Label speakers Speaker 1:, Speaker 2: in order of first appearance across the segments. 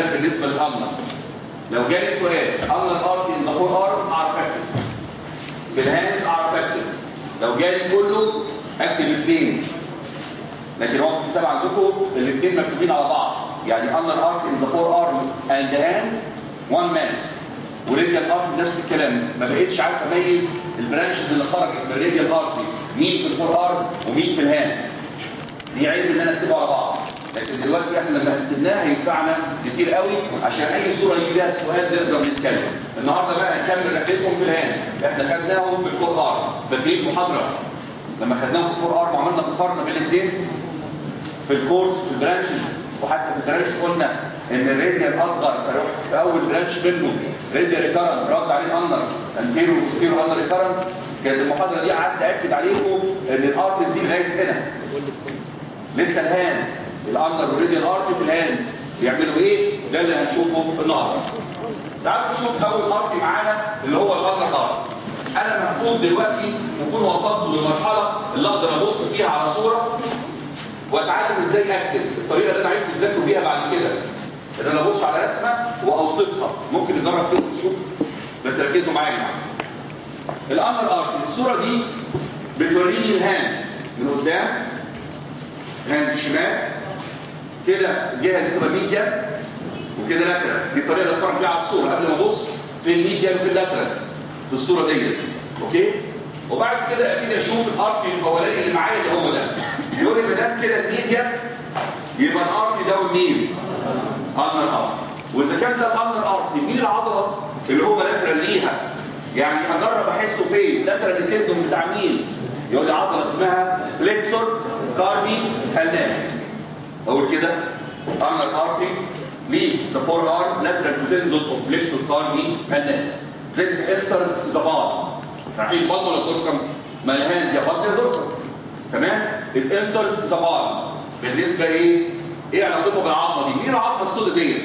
Speaker 1: بالنسبه للالنر لو جالي سؤال النر ارتي ان ذا فور ارم اعرف اكتب، في الهاندز اعرف اكتب، لو جالي كله اكتب الاثنين، لكن هو في الكتاب عندكم الاثنين مكتوبين على بعض، يعني النر ارتي ان ذا فور ارم اند هاند وان ماس، وريديال ارتي نفس الكلام. ما بقتش عارف اميز البرانشز اللي خرجت من الريديال ارتي مين في الفور ارم ومين في الهاند، دي عيب ان انا اكتبه على بعض. لكن دلوقتي احنا لما قسمناها هينفعنا كتير قوي عشان اي صوره يجي بيها السؤال نقدر نتكلم. النهارده بقى هنكمل رحلتهم في الهاند، احنا خدناهم في الفور ارم، فاكرين المحاضره لما خدناهم في الفور ارم وعملنا مقارنه بين الاثنين في الكورس في البرانشز، وحتى في البرانش قلنا ان الراديال اصغر، فروح في اول برانش منه راديال ريكارنت رد عليه الانر انتيرو وستيرو انر ريكارنت. كانت المحاضره دي قعدت اكد عليكم ان الارتس دي لغايه هنا. لسه الهاند الانر والراديال ارتي في الهاند بيعملوا ايه؟ ده اللي هنشوفه النهارده. تعالوا نشوف اول ارتي معانا اللي هو الانر ارتي. انا المفروض دلوقتي نكون وصلت للمرحله اللي اقدر ابص فيها على صوره واتعلم ازاي اكتب، الطريقه اللي انا عايزكم تذاكروا بيها بعد كده ان انا ابص على رسمه واوصفها. ممكن نجرب كده ونشوف، بس ركزوا معايا. الانر ارتي الصوره دي بتوريني الهاند من قدام، هاند الشمال كده، الجهه دي تبقى ميديا وكده لاترال. دي الطريقه اللي اتفرج بيها على الصوره قبل ما ابص في الميديا وفي اللاترال في الصوره ديت، اوكي؟ وبعد كده ابتدي اشوف الارتي الاولاني اللي معايا اللي هو ده. يقول لي ما دام كده الميديا يبقى الارتي ده مين؟ انر ارتي. واذا كان ده الانر ارتي مين العضله اللي هو لاترال ليها؟ يعني اجرب احسه فين؟ لاترال التندون بتاع مين؟ يقول لي عضله اسمها فليكسور كاربي الناس. اقول كده انر ارتي leaves the forearm lateral to tendon of flexor carpi الناس. then enters the body. رايحين البطن ولا الدورسم؟ ما الهاند يا بطن يا دورسم. تمام؟ it enters the body. بالنسبه ايه علاقته بالعظمه دي؟ مين العظمه السوداء ديت؟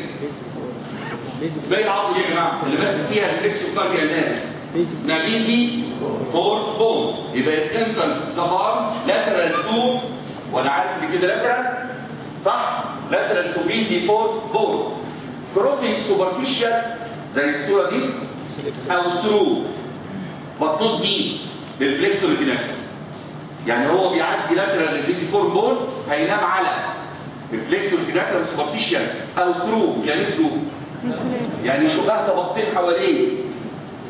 Speaker 1: اسمها ايه العظمه دي يا جماعه؟ اللي ماسك فيها الفليكسور كاربي الناس. اسمها بيزي فور بون. يبقى it enters the body lateral to، وانا عارف ان كده لاترال صح؟ لاترال تو بي سي 4 بون كروسنج سوبرفيشال زي الصوره دي او ثرو بطنط دي للفليكسور كونكتور. يعني هو بيعدي لاترال للبي سي 4 بون هينام على الفليكسور كونكتور سوبرفيشال او ثرو. يعني ثرو يعني شبهه بطين حواليه،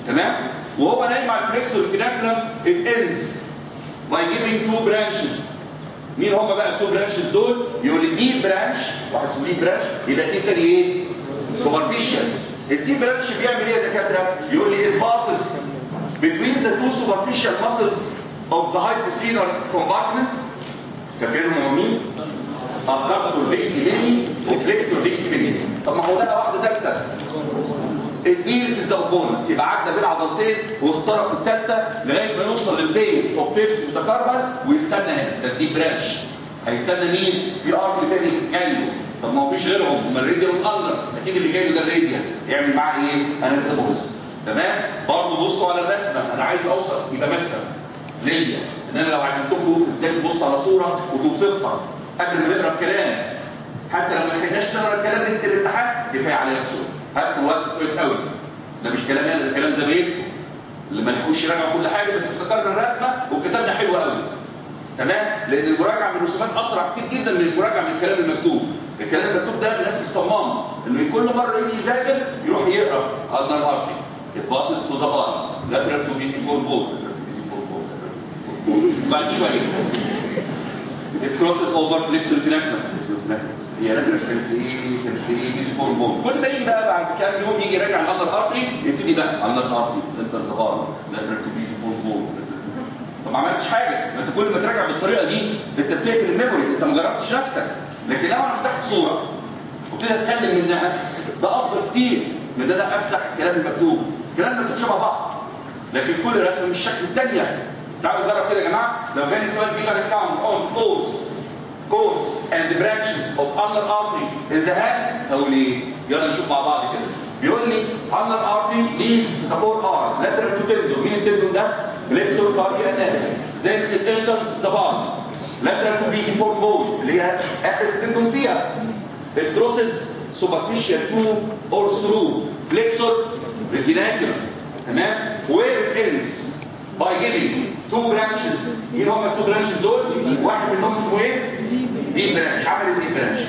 Speaker 1: تمام؟ وهو نايم على الفليكسور كونكتور it ends by giving two branches. مين هم بقى التو برانشز دول؟ يقول لي دي برانش، واحد اسمه دي برانش، يبقى دي تاني ايه؟ سوبرفيشال. الدي برانش بيعمل ايه يا دكاتره؟ يقول لي it passes between the two superficial muscles of the hypocenter compartment. فاكرهم هم مين؟ الدكتور ديشتي وفليكسور ديشتي. طب ما هو لقى واحده ثالثه البيس الزوبونس، يبقى عدى بين عضلتين واخترق الثالثه لغايه ما يوصل للبيس اوف فيفس متكربل ويستنى هنا. ده دي برانش. هيستنى مين؟ في ارك تاني جاي له. طب ما هو فيش غيرهم، ما الراديال والالنر، اكيد اللي جاي له ده الراديال. يعمل معاه ايه؟ انا لسه ببص. تمام؟ برضه بصوا على الرسمه، انا عايز اوصل يبقى مكسب ليا ان انا لو علمتكم ازاي تبص على صوره وتوصفها قبل ما نقرا الكلام، حتى لو ما لحقناش نقرا الكلام ليله الامتحان كفايه عليا الصوره. هاتوا وقت كويس قوي. ده مش كلام انا، ده كلام زمايلكم اللي ما لحقوش يراجعوا كل حاجه بس افتكرنا الرسمه وكتبنا حلو قوي. تمام؟ لان المراجعه من الرسومات اسرع كتير جدا من المراجعه من الكلام المكتوب. الكلام المكتوب ده الناس الصمامه انه كل مره يجي يذاكر يروح يقرا النر ارتي it passes to the body lateral to BC4 bone بعد شويه it crosses over flexor connector. هي لاترال كانت ايه BC4 bone. كل ما يجي بقى بعد كام يوم يجي يراجع النر ارتري يبتدي بقى النر ارتي انتر ذا بار lateral to BC4 bone. طب ما عملتش حاجه، ما انت كل ما تراجع بالطريقه دي انت بتقفل الميموري، انت ما جربتش نفسك. لكن لو انا فتحت صوره وابتدي اتكلم منها ده افضل كتير من ان انا افتح الكلام المكتوب. الكلام المكتوب شبه بعض لكن كل رسمه مش شكل الثانيه. تعالوا نجرب كده يا جماعه. لو جالي سؤال بيقول count on course and branches of ulnar artery in the hand، هقول ايه؟ يلا نشوف مع بعض كده. بيقول لي ulnar artery leaves the forearm lateral to tendon. مين التندون ده؟ flexor carpi الناس. then it enters the body lateral to BC4 bone اللي هي اخر التندون فيها. it crosses superficial to or through flexor retinaculum. تمام؟ where it ends by giving two branches. مين هم التو برانشز دول؟ واحد منهم اسمه ايه؟ ديب برانش. عمل الديب برانش.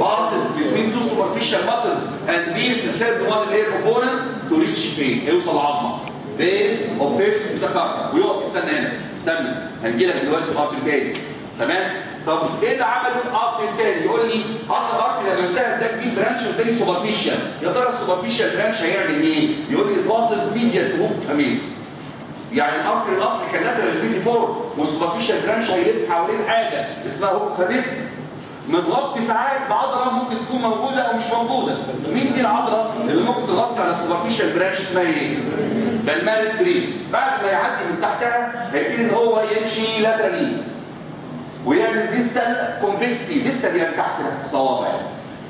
Speaker 1: passes between two superficial muscles and leads the third one in their opponents to reach فين؟ يوصل عظمه. base of first متكرر ويقف يستنى هنا. استنى هنجي لك دلوقتي في الارت التاني. تمام؟ طب ايه اللي عمله الارت التاني؟ يقول لي الارت لما انتهى ده ديب برانش والتاني سوبرفيشال. يا ترى السوبرفيشال برانش هيعمل ايه؟ يقول لي passes medial to hook famils. يعني الارتري الاصلي كان لاترال بيزي 4 والسوبرفيشال برانش هيلف حوالين حاجه اسمها هوك فاميلي متغطي ساعات بعضله ممكن تكون موجوده او مش موجوده. مين دي العضله اللي ممكن تغطي على السوبرفيشال برانش؟ اسمها ايه؟ بالمارس بريفس. بعد ما يعدي من تحتها هيبتدي ان هو يمشي لاترالي ويعمل ديستال كونفكستي. ديستال يعني تحت الصوابع.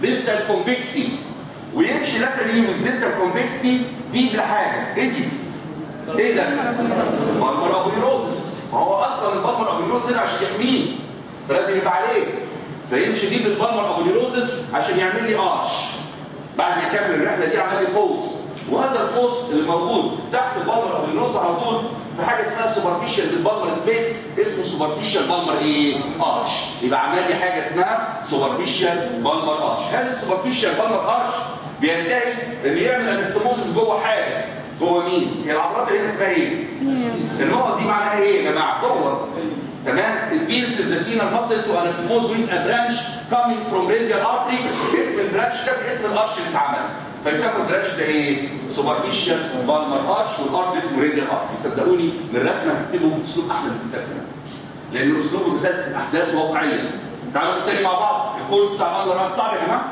Speaker 1: ديستال كونفكستي ويمشي لاترالي ويز ديستال كونفكستي دي لحاجه. ايه دي؟ ايه ده؟ بالمر ابونيروزس. ما هو اصلا البالمر ابونيروزس هنا عشان يحميه فلازم يبقى عليه. فيمشي دي بالبالمر ابونيروزس عشان يعمل لي ارش. بعد ما يكمل الرحله دي عمل لي قوس، وهذا القوس اللي موجود تحت البالمر ابونيروزس على طول في حاجه اسمها سوبرفيشال بالبالمر سبيس اسمه سوبرفيشال بالمر ايه؟ ارش. يبقى عمل لي حاجه اسمها سوبرفيشال بالمر ارش. هذا السوبرفيشال بالمر ارش بينتهي ان يعمل انستموزس جوه حاجه. جوه مين؟ هي العضلات اللي هنا اسمها ايه؟ النقط دي معناها ايه يا جماعه؟ جوه. تمام؟ It means the senile muscle to anastomose with a branch coming from radial artery. اسم البرانش ده باسم الارش اللي اتعمل. فيسموا البرانش ده ايه؟ سوبرفيشال بالمر ارش والارتري اسمه راديال ارتري. صدقوني من الرسمه هتكتبوا باسلوب احلى من الكتاب كمان. لان اسلوبه بيسلسل احداث واقعيه. تعالوا نتكلم مع بعض. الكورس بتاع بالمر ارتري صعب يا جماعه؟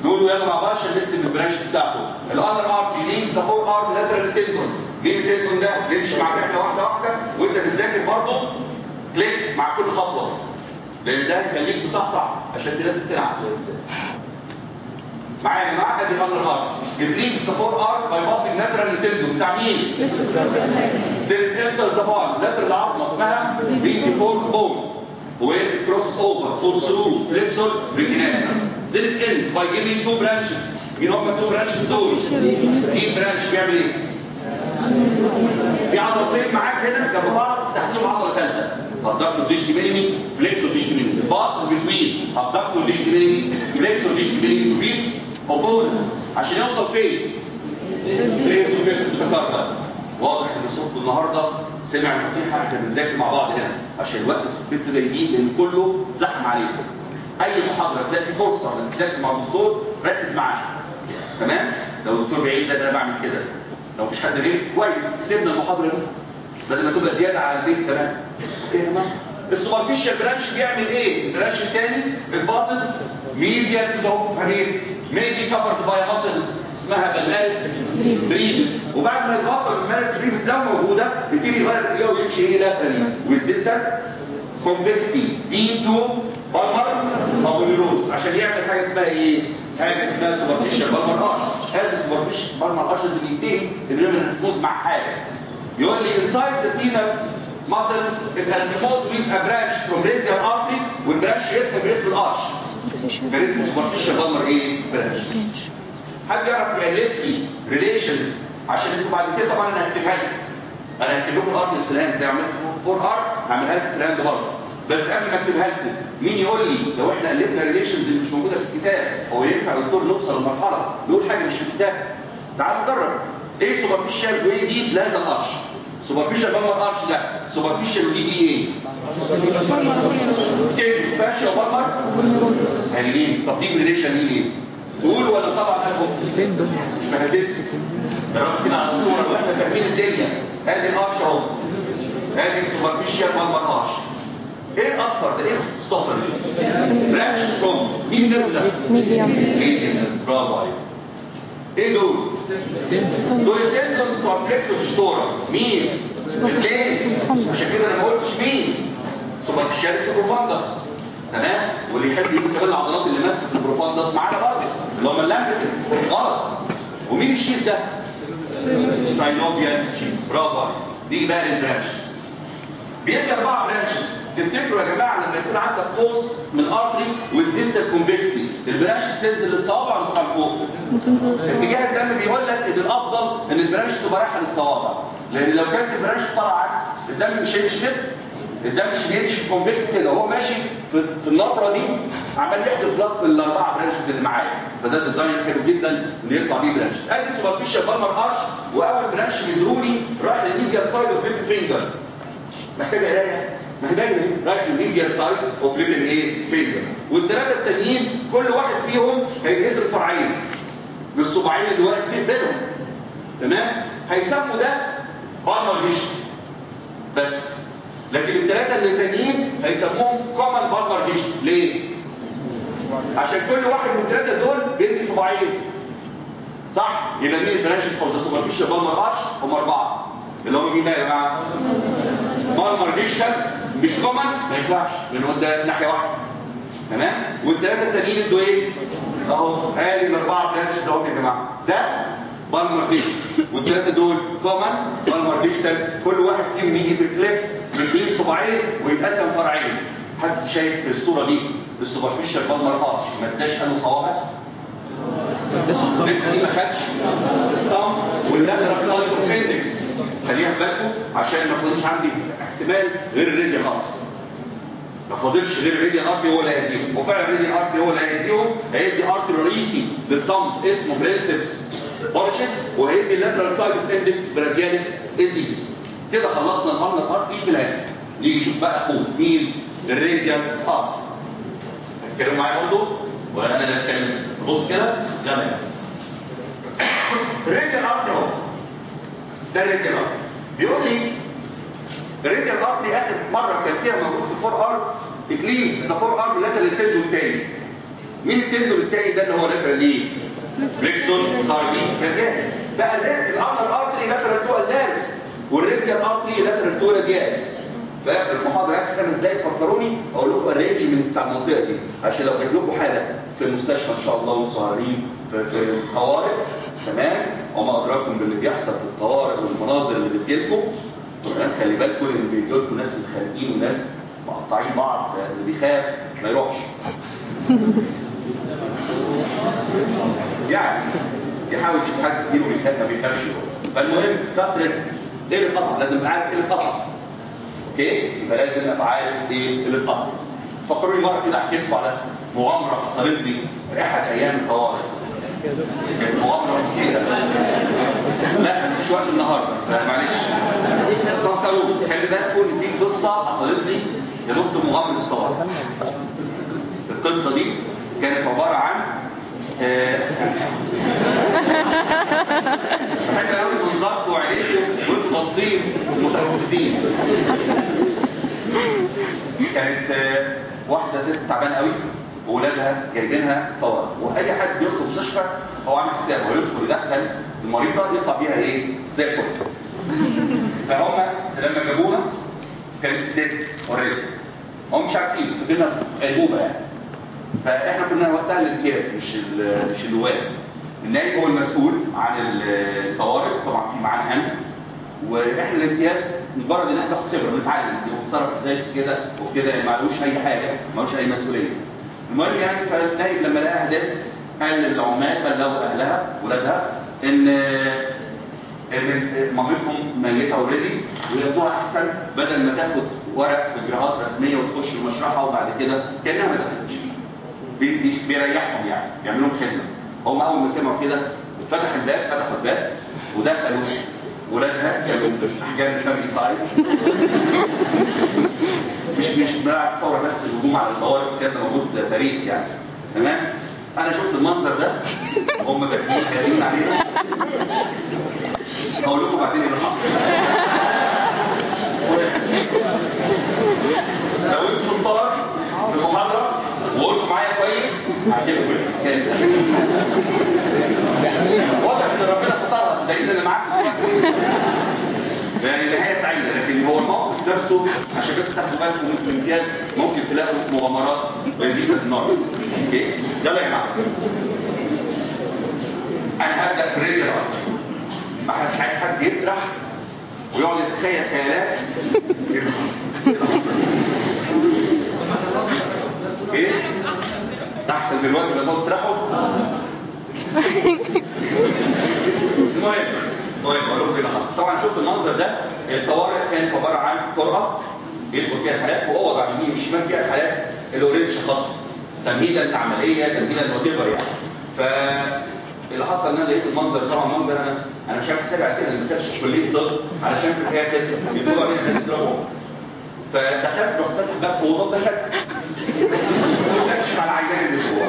Speaker 1: نقولوا يلا مع بعض عشان نكتب البرانش بتاعته. الانر ارتري لينز ذا فور ارم لاترال تندون. ليه التندون ده يمشي مع الرحله واحده واحده وانت بتذاكر برضه كليك مع كل خطوه. لان ده هيخليك مصحصح عشان في ناس بتنعس وهي بتذاكر. معايا يا جماعه؟ ادي الانر ارتري. لينز ذا فور ارم باي باسنج لاترال تندون بتاع مين؟ سيرت انتر ذا بون لاترال عظمه اسمها فيسي فور بون. where it crosses over for through flexor retinaculum. Then it ends by giving two branches. مين هم التو برانشز دول؟ في برانش بيعمل ايه؟ في عضلتين معاك هنا جنب بعض تحتهم عضله ثالثه. abductor digitominimi flexor digitominimi. باص بين abductor digitominimi flexor digitominimi to pierce opponents عشان يوصل فين؟ flexor فيرست متكرر. واضح ان صوتكم النهارده سمع النصيحه. احنا بنذاكر مع بعض هنا عشان الوقت في البيت جايين لان كله زحم عليكم. اي محاضره تلاقي فرصه انك تذاكر مع الدكتور ركز معاه. تمام؟ لو الدكتور بعيد زي ما انا بعمل كده. لو مش حد غير كويس كسبنا المحاضره دي. بدل ما تبقى زياده على البيت كمان. اوكي يا جماعه؟ السوبرفيشال برانش بيعمل ايه؟ البرانش الثاني الباسز ميديال تو ذا هوك فاميل ميبي كفرد باي ماسل اسمها بالمارس بريفس. وبعد ما يتغطى بالمارس بريفس ده موجوده يبتدي يغير اتجاهه ويمشي ايه لاترالي ويز ديستال كونفكستي دي تو بالمر ابونيروز عشان يعمل حاجه اسمها ايه؟ حاجه اسمها سوبرفيشال بالمر ارش. هذا السوبرفيشال بالمر ارش اللي بينتهي انه يعمل انسموز مع حاجه. يقول لي inside the senile muscles it anastomose with a branch from radial artery والبرانش اسمه باسم الارش. كان اسمه سوبرفيشال بالمر ايه؟ برانش. حد يعرف يالف لي ريليشنز عشان انتوا بعد كده طبعا انا هكتبها لكم. انا هكتب لكم الارتس في الهاند زي ما عملت فور ار هعملها لكم في الهاند برضه. بس قبل ما اكتبها لكم مين يقول لي لو احنا الفنا ريليشنز اللي مش موجوده في الكتاب هو ينفع يا دكتور نوصل لمرحله نقول حاجه مش في الكتاب؟ تعالوا نجرب. ايه سوبرفيشال وايه ديب لهذا الارش؟ سوبرفيشال بالمر ارش ده سوبرفيشال وديب ليه ايه؟ سكين فاشيا وبالمر هايلين. طب ديب ريليشن ليه ايه؟ تقول ولا طبعا اسهم؟ مش مهددت. جربت كده على الصوره واحنا فاهمين الدنيا. ادي الارش اهو. ادي السوبرفيشال بالمر ارش. ايه الاصفر ده؟ ايه الصفر ده؟ برانش سترونج. مين النيرف ده؟ ميديم. برافو عليك. ايه دول؟ دول التندونز بتوع الفليكسور ديجيتورا. مين؟ الاثنين. عشان كده انا ما قلتش مين؟ سوبرفيشاليس وبروفاندس. تمام؟ واللي يحب يقول كمان العضلات اللي ماسكه في البروفاندس معانا برضه اللي هم اللامبريكس. غلط. ومين الشيز ده؟ ساينوفيال شيز. برافو عليك. نيجي بقى للبرانشز. بيدي 4 برانشز. تفتكروا يا جماعه لما يكون عندك قوس من ارتري ويز ديستال كونفكستي، البرانش تنزل للصوابع ولا لفوق؟ اتجاه الدم بيقول لك ان الافضل ان البرانش تبقى رايحه للصوابع، لان لو كانت البرانش طالعه عكس الدم مش هيمشي كده. الدم مش بيمشي في كونفكستي كده، وهو ماشي في النطره دي عمال يحدف بلاد في الاربعه برانشز اللي معايا، فده ديزاين حلو جدا ان يطلع بيه برانشز. ادي سوبرفيشال بالمر ارش، واول برانش بيدروني رايح للميديال سايد اوف ليتل فينجر. محتاجه قرايه؟ ما هي باينه اهي، رايح للميديال سايد اوف ليتل ايه؟ فينجر. والثلاثه التانيين كل واحد فيهم هينقسم فرعين بالصباعين اللي واقف بينهم. تمام؟ هيسموا ده بالمر ديش بس. لكن الثلاثه اللي التانيين هيسموهم كومن بالمر ديش. ليه؟ عشان كل واحد من الثلاثه دول بيدي صباعين. صح؟ يبقى مين البرانشز اوف ذا سوبرفيشال بالمر ارش؟ هم 4 اللي هم مين بقى يا جماعه؟ بالمر ديشن مش كومن ما ينفعش لان هو ده ناحيه واحده. تمام؟ والثلاثه التانيين ادوا ايه؟ اهو ادي الاربعه برانشز اهو يا جماعه. ده بالمر ديشن والثلاثه دول كومن بالمر ديشن، كل واحد فيهم يجي في الكليفت من بين صباعين ويتقسم فرعين. حد شايف في الصوره دي السوبرفيشال بالمر ارش ما اداش انه صوابع؟ لسه دي ما خدش الصم واللاترال سايد اوف اندكس. خليها في بالكم عشان ما فاضلش عندي احتمال غير الراديال ارتري. ما فاضلش غير الراديال ارتري هو اللي هيديهم، وفعلا الراديال ارتري هو اللي هيديهم. هيدي ارتري رئيسي للصم اسمه برنسبس بارشس، وهيدي اللاترال سايد اوف اندكس برادياليس انديس. كده خلصنا الارنر ارتري في الهند. نيجي نشوف بقى اخوه مين؟ الراديال ارتري. هتتكلموا معايا برضه؟ ولا انا اللي اتكلم؟ بص كده جميل. الراديال ارتري اهو. ده الراديال ارتري. بيقول لي الراديال ارتري اخر مره كان فيها موجود في الفور ارم اكليمس ذا فور ارم لاترال التندون الثاني. مين التندون الثاني ده اللي هو لاترال ليه؟ فليكسون كاربي كالجاز. بقى الارنر ارتري لاترال تو اللارس، والراديال ارتري لاترال تو رادياس. في اخر المحاضره اخر 5 دقايق فكروني اقول لكم الرينجمنت بتاع المنطقه دي، عشان لو جات لكم حاله في المستشفى ان شاء الله وصغيرين في الطوارئ. تمام؟ وما ادراكم باللي بيحصل في الطوارئ والمناظر اللي بتجيلكم. تمام؟ خلي بالكم ان بيجي لكم ناس متخانقين وناس مقطعين بعض، فاللي بيخاف ما يروحش. يعني يحاول يشوف حد زميله بيخاف ما بيخافش. فالمهم كات ريست. ايه اللي اتقطع؟ لازم ابقى عارف ايه اللي اتقطع. اوكي؟ يبقى لازم ابقى عارف ايه اللي اتقطع. فكروني مره كده احكي لكم على مغامره حصلت لي في احد ايام الطوارئ. كانت مغامره مثيره. لا مفيش وقت النهارده معلش. فكروا خلي بالكم ان في قصه حصلت لي يا دكتور مغامره الطوارئ. القصه دي كانت عباره عن بحب قوي منظركم وعينيكم وانتم باصين متحفزين. كانت واحده ست تعبانه قوي واولادها جايبينها طوارئ، واي حد بيوصل مستشفى هو عامل حسابه ويدخل يدخل المريضه يطلع بيها ايه؟ زي الفل. فهم لما جابوها كانت ديت اوريدي. هم مش عارفين، فكرنا في غيبوبه يعني. فاحنا كنا وقتها الامتياز مش النواب. النائب هو المسؤول عن الطوارئ، طبعا في معانا هند. واحنا الامتياز مجرد ان احنا ناخد خبره بنتعلم بنتصرف ازاي في كده وفي كده، ما علوش اي حاجه، ما علوش اي مسؤوليه. المهم يعني فالنائب لما لقاها زاد قال للعمال بلغوا اهلها ولادها ان مامتهم ميته اوريدي وياخدوها احسن بدل ما تاخد ورق اجراءات رسميه وتخش المشرحه وبعد كده كانها ما دخلتش. بيريحهم يعني، بيعملوا لهم خدمه. هم اول ما سمعوا كده فتحوا الباب ودخلوا ولادها كانوا احجام الفاميلي سايز. مش بنلعب الثوره بس الهجوم على الطوارئ كان موجود تاريخ يعني. تمام؟ انا شفت المنظر ده وهم داخلين خارجين علينا. هقول لكم بعدين ايه اللي حصل. لو انتوا شطار في المحاضره وقلتوا معايا كويس هعجبكم الحكايه. واضح ان ربنا سترها دليل اللي معاكم. يعني نهايه سعيده، لكن هو الموقف نفسه عشان بس تاخدوا بالكم انتوا في الامتياز ممكن تلاقوا مغامرات لذيذه في النار. اوكي؟ يلا يا جماعه. انا هبدا في الراديال ارتري. ما حدش عايز حد يسرح ويقعد يتخيل خيالات. ايه اللي حصل؟ احسن دلوقتي بقى تسرحوا. المهم طيب اقول لكم اللي حصل. طبعا شفت المنظر ده، الطوارئ كانت عباره عن طرقه يدخل فيها حالات، واوض على اليمين والشمال فيها الحالات اللي اوريدي شخصت تمهيدا لعمليه تمهيدا وات ايفر يعني. فاللي حصل ان انا لقيت المنظر، طبعا منظر انا مش عارف حسابي على كده، انا ما دخلتش كليه طب علشان في الاخر يدخلوا علينا ناس يضربوا. فدخلت رحت فاتح باب اوضه ودخلت. اكشف على العيان اللي جوه.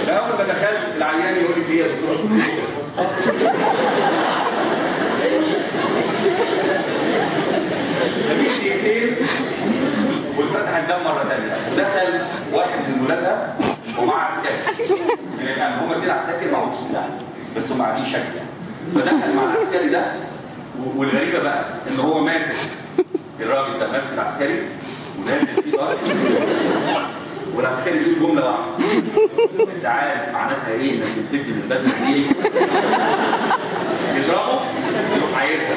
Speaker 1: اول ما دخلت العيان يقول لي في ايه يا دكتور؟ مفيش دقيقتين واتفتح الباب مره ثانيه، دخل واحد من ولادها ومعاه عسكري. يعني هم اتنين عساكر معهمش سلاح بس هم قاعدين شكل يعني. فدخل مع العسكري ده، والغريبه بقى ان هو ماسك الراجل ده ماسك العسكري ونازل فيه ضرب، والعسكري بيقول جمله واحده: انت عارف معناتها ايه انك تمسكني من بدله ايه؟ يضربه يروح عايرها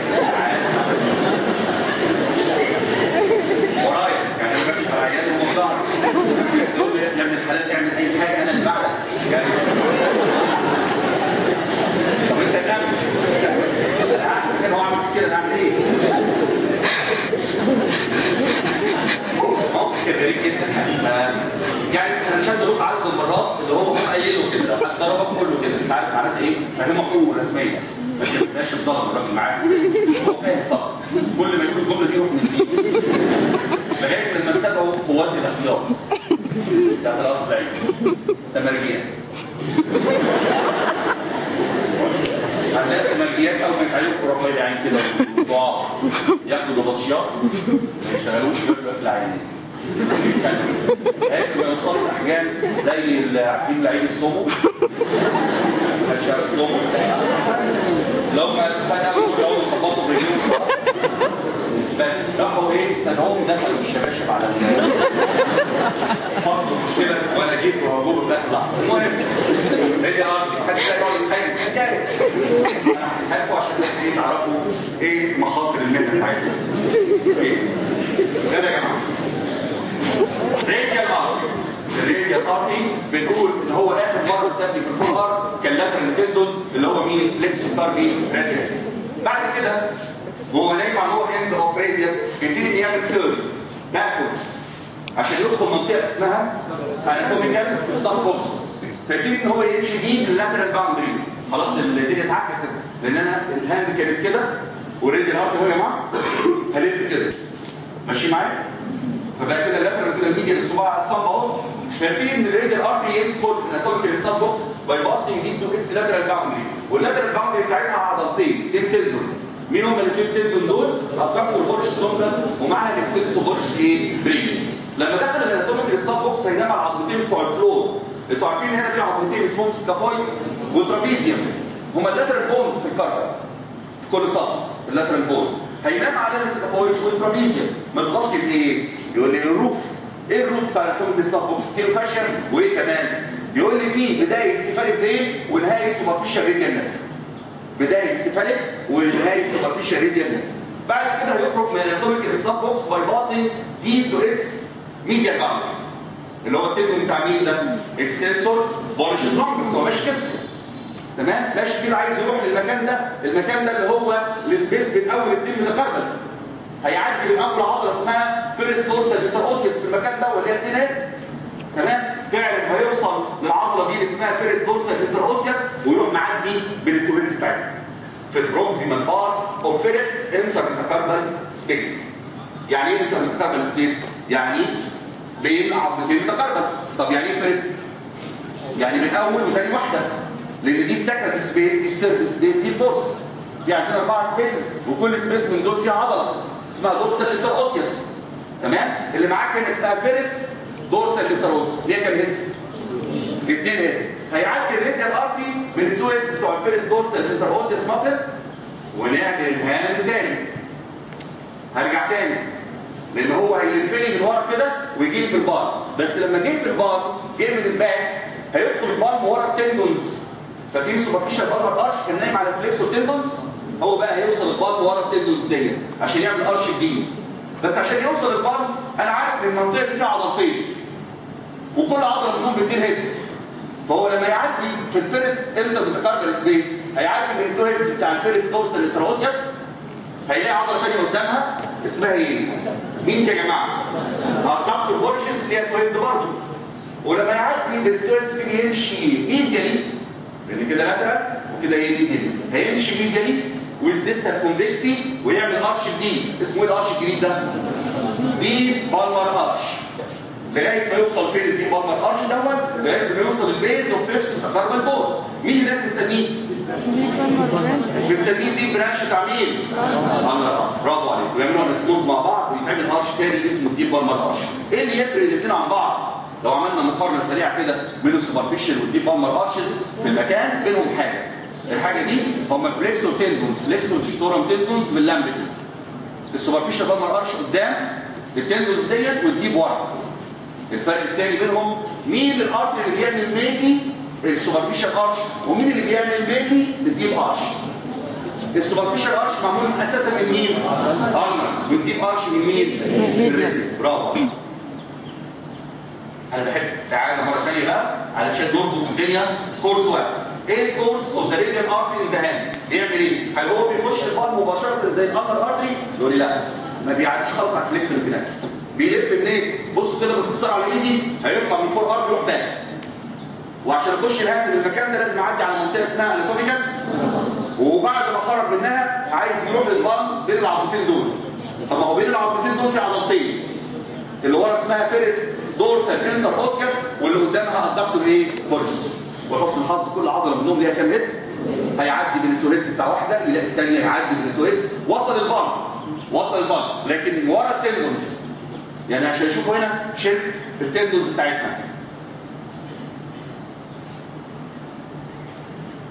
Speaker 1: ورايا، يعني انا بمشي على عيالي وهم في ظهري، بس يقول لي يا ابن الحلال اعمل اي حاجه انا اللي بعدك يعني. طب انت نام، انا قاعد كان هو عامل كده انا اعمل ايه؟ موقف كان غريب جدا يعني انا مش عايز اقول عدد المرات اللي هو قايل له كده، ضربك كله كده، انت عارف معناتها ايه؟ فاهمه حقوق رسميه، ماشي بظلم الراجل معاه، هو فاهم طبعا، كل ما يقول الجمله دي يروح نديه لغايه لما استدعوا قوات الاحتياط بتاعت القصر العيني تمرجيات. عندنا تمرجيات اول ما يتعلموا رفايل عين كده ضعاف ياخدوا نبطشيات ما يشتغلوش ياكلوا اكل عيني. قبل ما يوصلوا لاحجام زي اللي عارفين لعيب السومو، هتشعر السومو لما بدأوا يقعدوا يخبطوا برجليهم بس راحوا ايه استدعوهم دخلوا بالشباشب على فضوا المشكله وانا جيت وهجوبه في اخر لحظه. المهم هي دي ارضي، محدش يقعد يتخيل في الحكايه. انا هحكي لكم عشان بس ايه تعرفوا ايه مخاطر المهنه بتاعتنا. ايه؟ كده يا جماعه. راديال ارتي. الراديال ارتي بنقول ان هو اخر مره سابني في الفولار كان لاترال تندون اللي هو مين؟ فليكس كارفي راديالس. بعد كده وهو نايم على هو اند اوف راديوس بيبتدي يعمل كيرف باكورد عشان يدخل منطقه اسمها اناتوميكال ستاف بوكس، فيبتدي ان هو يمشي دي اللاترال باوندري. خلاص الدنيا اتعكست لان انا الهاند كانت كده والراديال ارتي اهو يا جماعه هلف كده ماشي معايا، فبقى كده اللاترال كده الميديا للصباع على الصمبا اهو، فيبتدي ان الراديال ارتي يدخل الاناتوميكال ستاف بوكس باي باسنج انتو اتس لاترال باوندري، واللاترال باوندري بتاعتها عضلتين تندون. مين هم الاثنين تندون دول؟ الابدكتور بورش سومبرس ومعاها الاكسلسو بورش ايه؟ بريش. لما دخل الاناتوميكال ستاف بوكس هينام على العظمتين بتوع الفلور. انتوا عارفين هنا في عظمتين اسمهم سكافويد وترابيزيوم، هم اللاترال بونز في الكرة في كل صف اللاترال بون. هينام على السكافويد والترابيزيوم متغطي بايه؟ يقول لي الروف. ايه الروف بتاع الاناتوميكال ستاف بوكس؟ كيلو فاشن وايه كمان؟ يقول لي فيه بدايه سيفاليك فين ونهايه سوبرفيشال ريديال نيرف. بدايه سيفاليك ونهايه سوبرفيشال ريديال نيرف. بعد كده هيخرج من الاناتوميكال ستاف بوكس باي باسنج ديب تو اتس ميديال باوندري اللي هو التندون بتاع مين ده؟ اكسلسور بوليشس لونجس. هو ماشي كده تمام؟ ماشي كده عايز يروح للمكان ده، المكان ده اللي هو السبيس بين اول الدم متكربل. هيعدي من اول عضله اسمها فيرست دورسال انتروسيوس في المكان ده واللي هي التنات. تمام؟ فعلا هيوصل للعضله دي اللي اسمها فيرست دورسال انتروسيوس ويروح معدي بين التوينز بتاعتها في البروكسيمال بار اوف فيرست انتر متكربل سبيس. يعني ايه انتر متكربل سبيس؟ يعني بين عظمتين متقاربه. طب يعني ايه فيرست؟ يعني من اول وثاني واحده، لان دي السكند سبيس دي الثيرد سبيس دي الفورس. في عندنا 4 سبيسز وكل سبيس من دول فيها عضله اسمها دورسال انتروسيوس. تمام؟ اللي معاك هنا اسمها فيرست دورسال انتروسيوس. ليه كام هيد؟ 2 هيد. هيعدي الراديال ارتري من التو هيدز بتوع الفيرست دورسال انتروسيوس ماسل ونعمل الهاند تاني. هرجع تاني لان هو هيلفني من ورا كده ويجي لي في البار، بس لما جه في البار جه من الباك هيدخل البار من ورا التندونز. فاكرين السوبرفيشال بالبر ارش كان نايم على الفليكسور تندونز؟ هو بقى هيوصل البار من ورا التندونز دي عشان يعمل ارش جديد. بس عشان يوصل البار انا عارف ان المنطقه دي فيها عضلتين وكل عضله منهم باتنين هيدز. فهو لما يعدي في الفيرست انتر ميتاكاردال سبيس هيعدي من التو هيدز بتاع الفيرست دورسال انتروسيوس، هيلاقي عضله ثانيه قدامها اسمها ايه؟ مين يا جماعه؟ الدكتور بورشس اللي هي تو هيدز برضه. ولما يعدي بالتو هيدز كده يمشي ميديالي، لان كده لاترال وكده ايه ميديالي، هيمشي ميديالي ويز ديستال كونفكستي ويعمل ارش جديد. اسمه ايه الارش الجديد ده؟ ديب بالمر ارش. لغايه ما يوصل فين الديب بالمر ارش دوت؟ لغايه ما يوصل البيز اوف فيرست ميتاكاردال بون. مين اللي هناك مستنيه؟ مستنيه دي برانش بتاع مين؟ برافو عليك. ويعملوا انستوز مع بعض ويتعمل ارش تاني اسمه الديب بالمر ارش. ايه اللي يفرق الاثنين عن بعض؟ لو عملنا مقارنه سريعه كده بين السوبرفيشال والديب بالمر ارشز في المكان بينهم حاجه. الحاجه دي هم الفليكسور تندونز، فليكسور ديجيتورم تندونز باللامبيكنز. السوبرفيشال بالمر ارش قدام التندونز ديت والديب ورا. الفرق الثاني بينهم مين الارتري اللي بيعمل ميدي السوبرفيشال ارش ومين اللي بيعمل ميدي الديب ارش. السوبرفيشال ارش معمول اساسا من مين؟ ارمر. والديب ارش من مين؟ الريدي. برافو. انا بحب تعالى مره ثانيه بقى علشان نربط الدنيا كورس واحد. ايه الكورس اوف ذا راديال ارتري ان ذا هاند؟ بيعمل ايه؟ هل هو بيخش البال مباشره زي الابر ارتري؟ يقول لي لا، ما بيعديش خالص على الفليكسور هناك. بيلف منين؟ بصوا كده باختصار على ايدي، هيطلع من فوق ارض يروح باس. وعشان يخش الهاند من المكان ده لازم يعدي على منطقه اسمها اناتوميكال، وبعد ما خرج منها عايز يروح للبال بين العضلتين دول. طب ما هو بين العضلتين دول في عضلتين، اللي ورا اسمها فيرست دورسال انتر اوسيوس واللي قدامها الدكتور ايه؟ بورشس. وحسن الحظ كل عضله منهم ليها كام هيدز؟ هيعدي من التو هيدز بتاع واحده يلاقي الثانيه يعدي من التو هيدز. وصل البال، وصل البال، لكن ورا التندونز. يعني عشان يشوفوا هنا شلت التندونز بتاعتنا.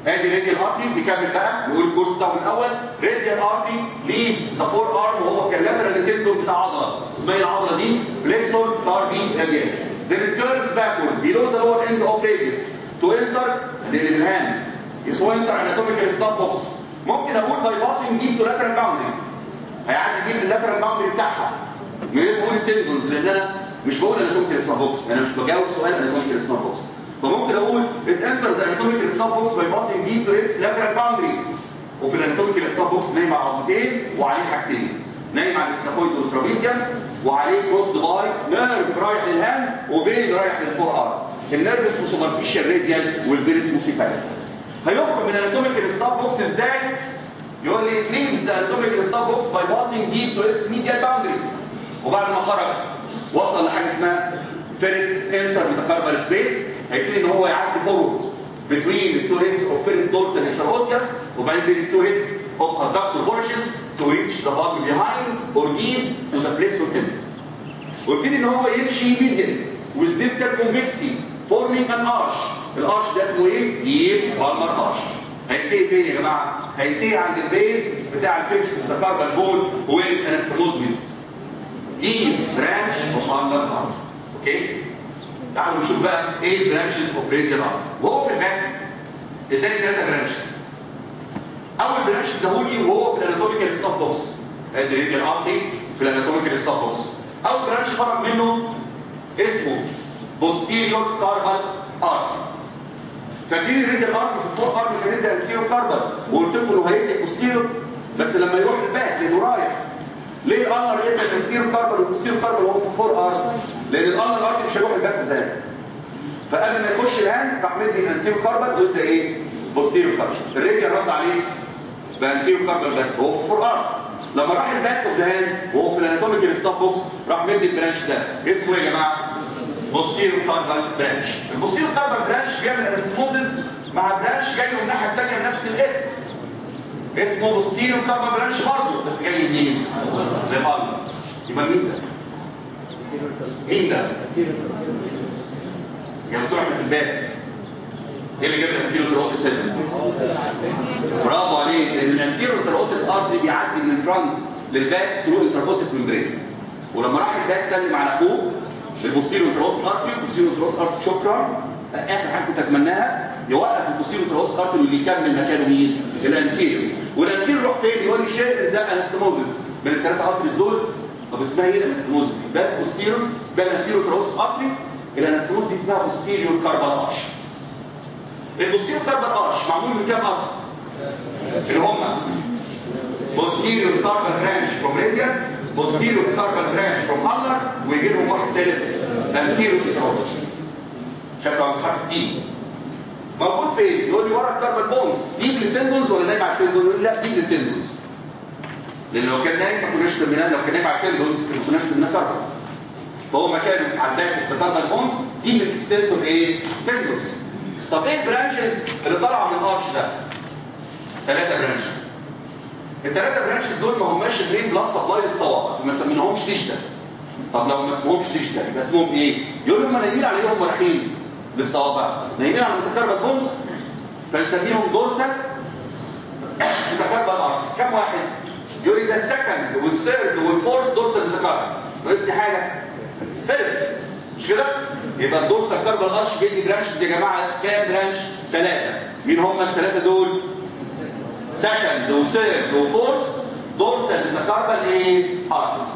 Speaker 1: ادي راديال ارتري. بيكمل بقى نقول الكورس بتاعه من الاول. راديال ارتري ليفز ذا فور ارم وهو كاللاترال تندون بتاع عضله اسمها العضله دي فليكسور كاربي راديالس. Then it curves backward below the lower end of radius to enter the hand. To enter anatomical stop box. ممكن اقول by passing deep to lateral boundary. هيعدي دي اللاترال باوندري بتاعها. من غير ما اقول التندونز لان انا مش بقول اناتوميكال ستاب بوكس، انا مش بجاوب سؤال اناتوميكال ستاب بوكس. فممكن اقول it enters the anatomical stop box by passing deep to its lateral boundary. وفي الاناتوميكال ستاب بوكس نايم على عضلتين وعليه حاجتين. نايم على السكافويد والترابيزيوم وعليه كروس باي نيرف رايح للهاند وفين رايح للفور ارم. النيرف اسمه سوبرفيشال راديال والفين اسمه سيفال. هيخرج من الاناتوميكال ستاب بوكس ازاي؟ يقول لي it leaves the anatomical stop box by passing deep to its medial boundary. وبعد ما خرج وصل لحاجه اسمها فيرست انتر ميتاكاردال سبيس، هيبتدي ان هو يعدي فورورد between the two heads of first dorsal interosseous وبعدين بين التو heads of adductor borders to reach the bulb behind or deep to the flexor tendon. ويبتدي ان هو يمشي medially with distal convexity forming an arch. الارش ده اسمه ايه؟ deep palmar arch. هينتهي فين يا جماعه؟ هينتهي عند البيز بتاع الفيرست ميتاكاردال بون وين انستموزمس. دي برانش اوف اندر ارم. اوكي؟ تعالوا نشوف بقى ايه البرانشز اوف راديال ارم. وهو في الباك اداني 3 برانشز. اول برانش اداهولي وهو في الاناتوميكال ستاب بوكس. ادي راديال ارتري في الاناتوميكال ستاب بوكس. اول برانش خرج منه اسمه posterior carpal artery. فاكرين الراديال ارتري في الفور ارم كان ادى anterior carpal وقلت لكم انه هيدي posterior بس لما يروح الباك لانه رايح. ليه الانر ادى anterior carpal والبوستيريور كاربال وهو في الفور ارم؟ لان الانر ارتري مش هيروح الباك زي فقبل ما يخش الهاند راح مدي الانتيريور كاربال وادى ايه؟ بوستيريور كاربال. الراديال رد عليه بانتيريور كاربال بس هو في الفور ارم. لما راح الباك اوف ذا هاند وهو في الاناتوميكال ستاف بوكس راح مدي البرانش ده اسمه ايه يا جماعه؟ بوستيريور كاربال برانش. البوستيريور كاربال برانش بيعمل انستموزس مع برانش جاي من الناحيه الثانيه بنفس الاسم اسمه بوستيريور كاربال برانش برضه بس جاي منين؟ للقلب. يبقى مين ده؟ مين ده؟ يعني بتوع في الباك ايه اللي جاب الانتيريور تروسيس هنا؟ برافو عليك لان الانتيريور تروسيس ارتري بيعدي من الفرونت للباك ثرو انتركوسيس ممبرين. ولما راح الباك سلم على اخوه البوستيريور تروسيس ارتري. البوستيريور تروسيس ارتري شكرا اخر حاجه كنت اتمناها يوقف البوستيريور تروسيس ارتري واللي يكمل مكانه مين؟ الانتيريور. والانتيريور يروح فين؟ يقول لي شيل زي انستموزس من الثلاثه ارتريز دول. طب اسمها ايه الانستموزس؟ باك بوستيريور ده الانتيريور تروسيس ارتري الانستموس دي اسمها بوستيريور كاربال ارش. البوستيريور كاربال ارش معمول من كام ارض؟ اللي هم posterior carpal branch from radial, posterior carpal branch from ulnar، ويجي لهم واحد ثالث anterior cross. شكله على حرف تي. موجود فين؟ يقول لي ورا الكاربال بونز، دي للتندونز ولا نايم على التندون؟ يقول لي لا دي للتندونز. لان لو كان نايم ما كناش سميناه، لو كان نايم على التندونز ما كناش سميناه كاربال. فهو مكانه على الباك في الكاربال بونز، دي من الاكستنسور ايه؟ تندونز. طب ايه البرانشز اللي طالعه من الارش ده؟ 3 برانشز. الثلاثه برانشز دول ما هماش المين بلاد سبلاي للصوابع، فما سميناهمش ديجيتال. طب لو ما اسمهمش ديجيتال يبقى اسمهم ايه؟ يقول لهم نايمين على ايه هم رايحين للصوابع؟ نايمين على متكربل بونز فنسميهم دورسال متكربل ارتس. كم واحد؟ يقول لي ده السكند والثيرد والفورث دورسال متكربل. ناقص لي حاجه؟ فيرست، مش كده؟ يبقى الدورسال كاربال ارش بيدي برانشز يا جماعه كام برانش؟ 3. مين هم الثلاثه دول؟ سكند وثيرد وفورث دورسال متكربل ايه؟ ارتس.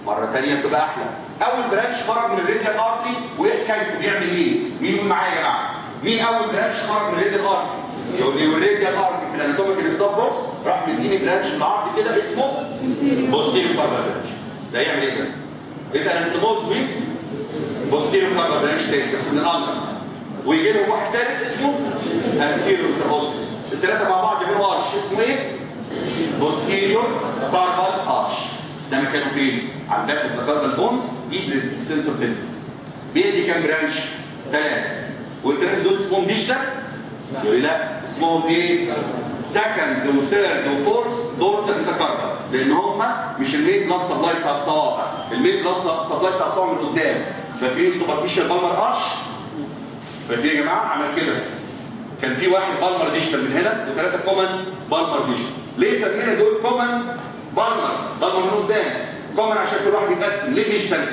Speaker 1: مرة تانية بتبقى أحلى. أول برانش خرج من الريديال ارتري وإيه حكايته؟ بيعمل إيه؟ مين يقول معايا يا جماعة؟ مين أول برانش خرج من الريديال ارتري؟ يقول لي الريديال ارتري في الاناتوميكال ستاب بوكس راح مديني برانش بالعرض كده اسمه بوستيريور كاربال برانش. ده يعمل إيه ده؟ يبقى انستموز ويز بوستيريور كاربال برانش تاني بس من الأندر. ويجي لهم واحد تالت اسمه انتيريور كاربوسيس. الثلاثة مع بعض يعملوا ارش اسمه إيه؟ بوستيريور كاربال ارش. ده مكانه فين؟ على الباك اوف ذا كاربال بونز دي للسنسور تنتد. بيدي كام برانش؟ 3. والثلاثه دول اسمهم ديجيتال؟ يقول لي لا اسمهم ايه؟ سكند وثيرد وفورث دورسال متكربل، لان هم مش المين بلاد سبلاي بتاع الصوابع، المين بلاد سبلاي بتاع الصوابع من قدام. فاكرين السوبرفيشال بالمر ارش؟ فاكرين يا جماعه؟ عمل كده. كان في واحد بالمر ديجيتال من هنا وثلاثه كومن بالمر ديجيتال. ليه سمينا دول كومن بالمر من قدام؟ كومن عشان كل واحد بيتقسم. ليه ديجيتال؟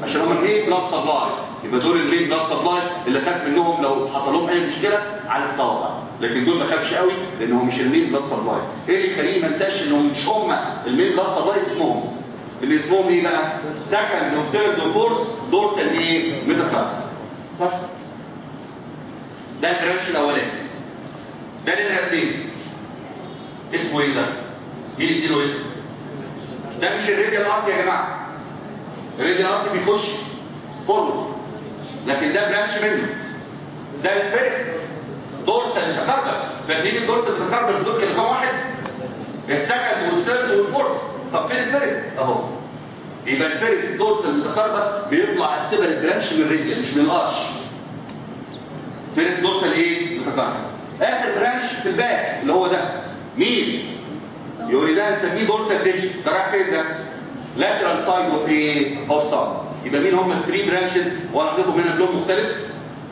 Speaker 1: عشان هم المين بلاد سبلاي. يبقى دول المين بلاد سبلاي اللي خاف منهم لو حصل لهم اي مشكله على الصوابع، لكن دول ما خافش قوي لانهم مش المين بلاد سبلاي. ايه اللي يخليني ما انساش انهم مش هم المين بلاد سبلاي؟ اسمهم اللي اسمهم ايه بقى؟ سكند وثيرد وفورث دورسال ايه؟ ميتاكارب. ده البرانش الاولاني. ده اللي قدام اسمه ايه ده؟ مين يديله اسم؟ ده مش الراديال ارتي يا جماعه. الراديال ارتي بيخش فورورد، لكن ده برانش منه. ده الفيرست دورسال متكربل. فاكرين الدورسال متكربل دول كانوا كام واحد؟ السكند والثيرد والفورث. طب فين الفيرست؟ اهو. يبقى الفيرست دورسال متكربل بيطلع السيبر البرانش من الراديال مش من الارش. فيرست دورسال ايه؟ متكربل. اخر برانش في الباك اللي هو ده مين؟ يقول لي ده هنسميه دورسال ديجيت. ده رايح فين ده؟ لاترال سايد اوف ايه؟ اوف سايد. يبقى مين هم ال3 برانشز؟ وانا حطيتهم هنا بلون مختلف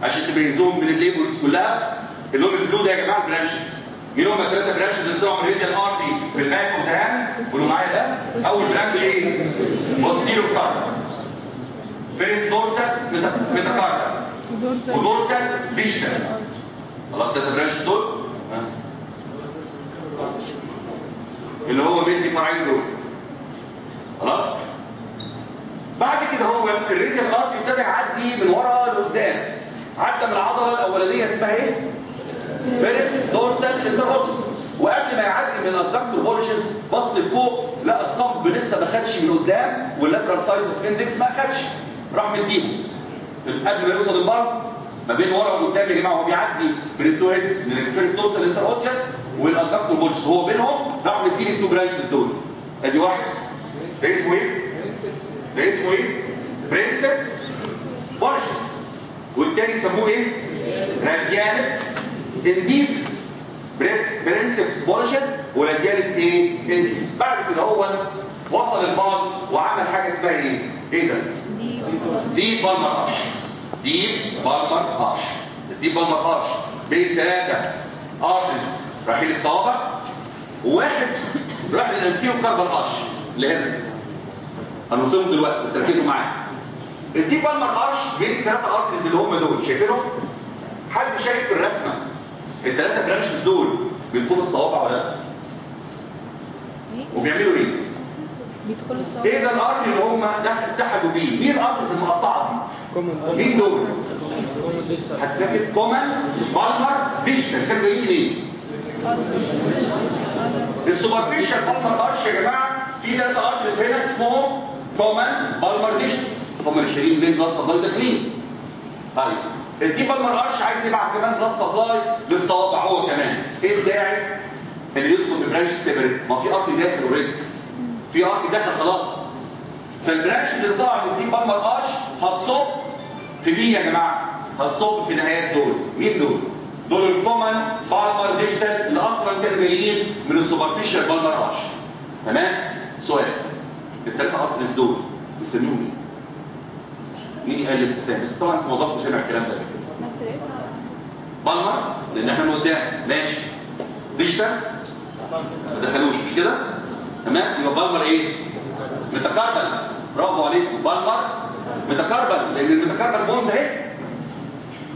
Speaker 1: عشان تميزوهم من الليبلز كلها. اللون البلو ده يا جماعه البرانشز. مين هم ال3 برانشز اللي طلعوا من الراديال ارتري في الباك اوف ذا هاند؟ قولوا معايا ده. اول برانش ايه؟ بوستيريور كاربال. فيرست دورسال ميتاكاربال. ودورسال ديجيتال. خلاص ده البرانشز دول؟ اللي هو بيدي فرعين دول. خلاص؟ بعد كده هو الراديال ارتري ابتدى يعدي من ورا لقدام. عدى من العضله الاولانيه اسمها ايه؟ فيرست دورسال انتروسس. وقبل ما يعدي من الادكتور بولشز بص لفوق لقى الصب لسه ما خدش من قدام واللاترال سايد اوف اندكس ما خدش. راح مديله قبل ما يوصل البار ما بين ورا وقدام يا جماعه. هو بيعدي من التو هيدز من الفيرست دورسال انتروسس والادكتور بولشز. هو بينهم راح مديني التو برانشز دول. ادي واحد. ده اسمه ايه؟ ده اسمه ايه؟ برينسبس بولشز. والتاني سموه ايه؟ راديالس انديسس. برينسبس بولشز وراديالس ايه؟ انديسس. بعد كده هو وصل البال وعمل حاجه اسمها ايه؟ ايه ده؟ ديب بالمر ارش. ديب بالمر ارش. الديب بالمر ارش بين 3 ارترز رايحين الصوابع وواحد راح للانتيرو كاربال ارش اللي هنا. هنوصفه دلوقتي بس ركزوا معايا. الديب بالمر ارش بيدي 3 ارترز اللي هم دول شايفينهم؟ حد شايف الرسمه ال3 برانشز دول بيدخلوا الصوابع ولا لا؟ وبيعملوا ايه؟
Speaker 2: بيدخلوا الصوابع.
Speaker 1: ايه ده الارتري اللي هم اتحدوا بيه؟ مين الارتريز المقطعه دي؟ مين دول؟ هتفكر كومن بالمر ديجيتال. كانوا جايين منين؟ السوبرفيشال بالمر ارش يا جماعه في 3 ارتريز هنا اسمهم كومن بالمر ديجيتال، هم اللي شايلين بين بلاد سبلاي داخلين. طيب الدي بالمر ارش عايز يبعت كمان بلاد سبلاي للصوابع هو كمان. ايه الداعي اللي يدخل ببرانش سيبريت؟ ما في ارتري داخل اوريدي، في ارتري داخل خلاص. فالبرانشز اللي طالعه من الدي بالمر ارش هتصب في مين يا جماعه؟ هتصب في نهايات دول. مين دول؟ دول الكومن بالمر ديجيتال اللي اصلا كانوا جايين من السوبرفيشال بالمر ارش. تمام؟ سؤال، الثلاثه ارتريز دول بيسموهم ايه؟ مين يألف حساب؟ بس طبعا معظمكم سمع الكلام ده قبل كده.
Speaker 2: نفس الاسم؟
Speaker 1: بالمر لان احنا من قدام، ماشي. ديجيتال ما دخلوش مش كده؟ تمام؟ يبقى بالمر ايه؟ متكربل. برافو عليكم، بالمر متكربل لان المتكربل بونز اهي.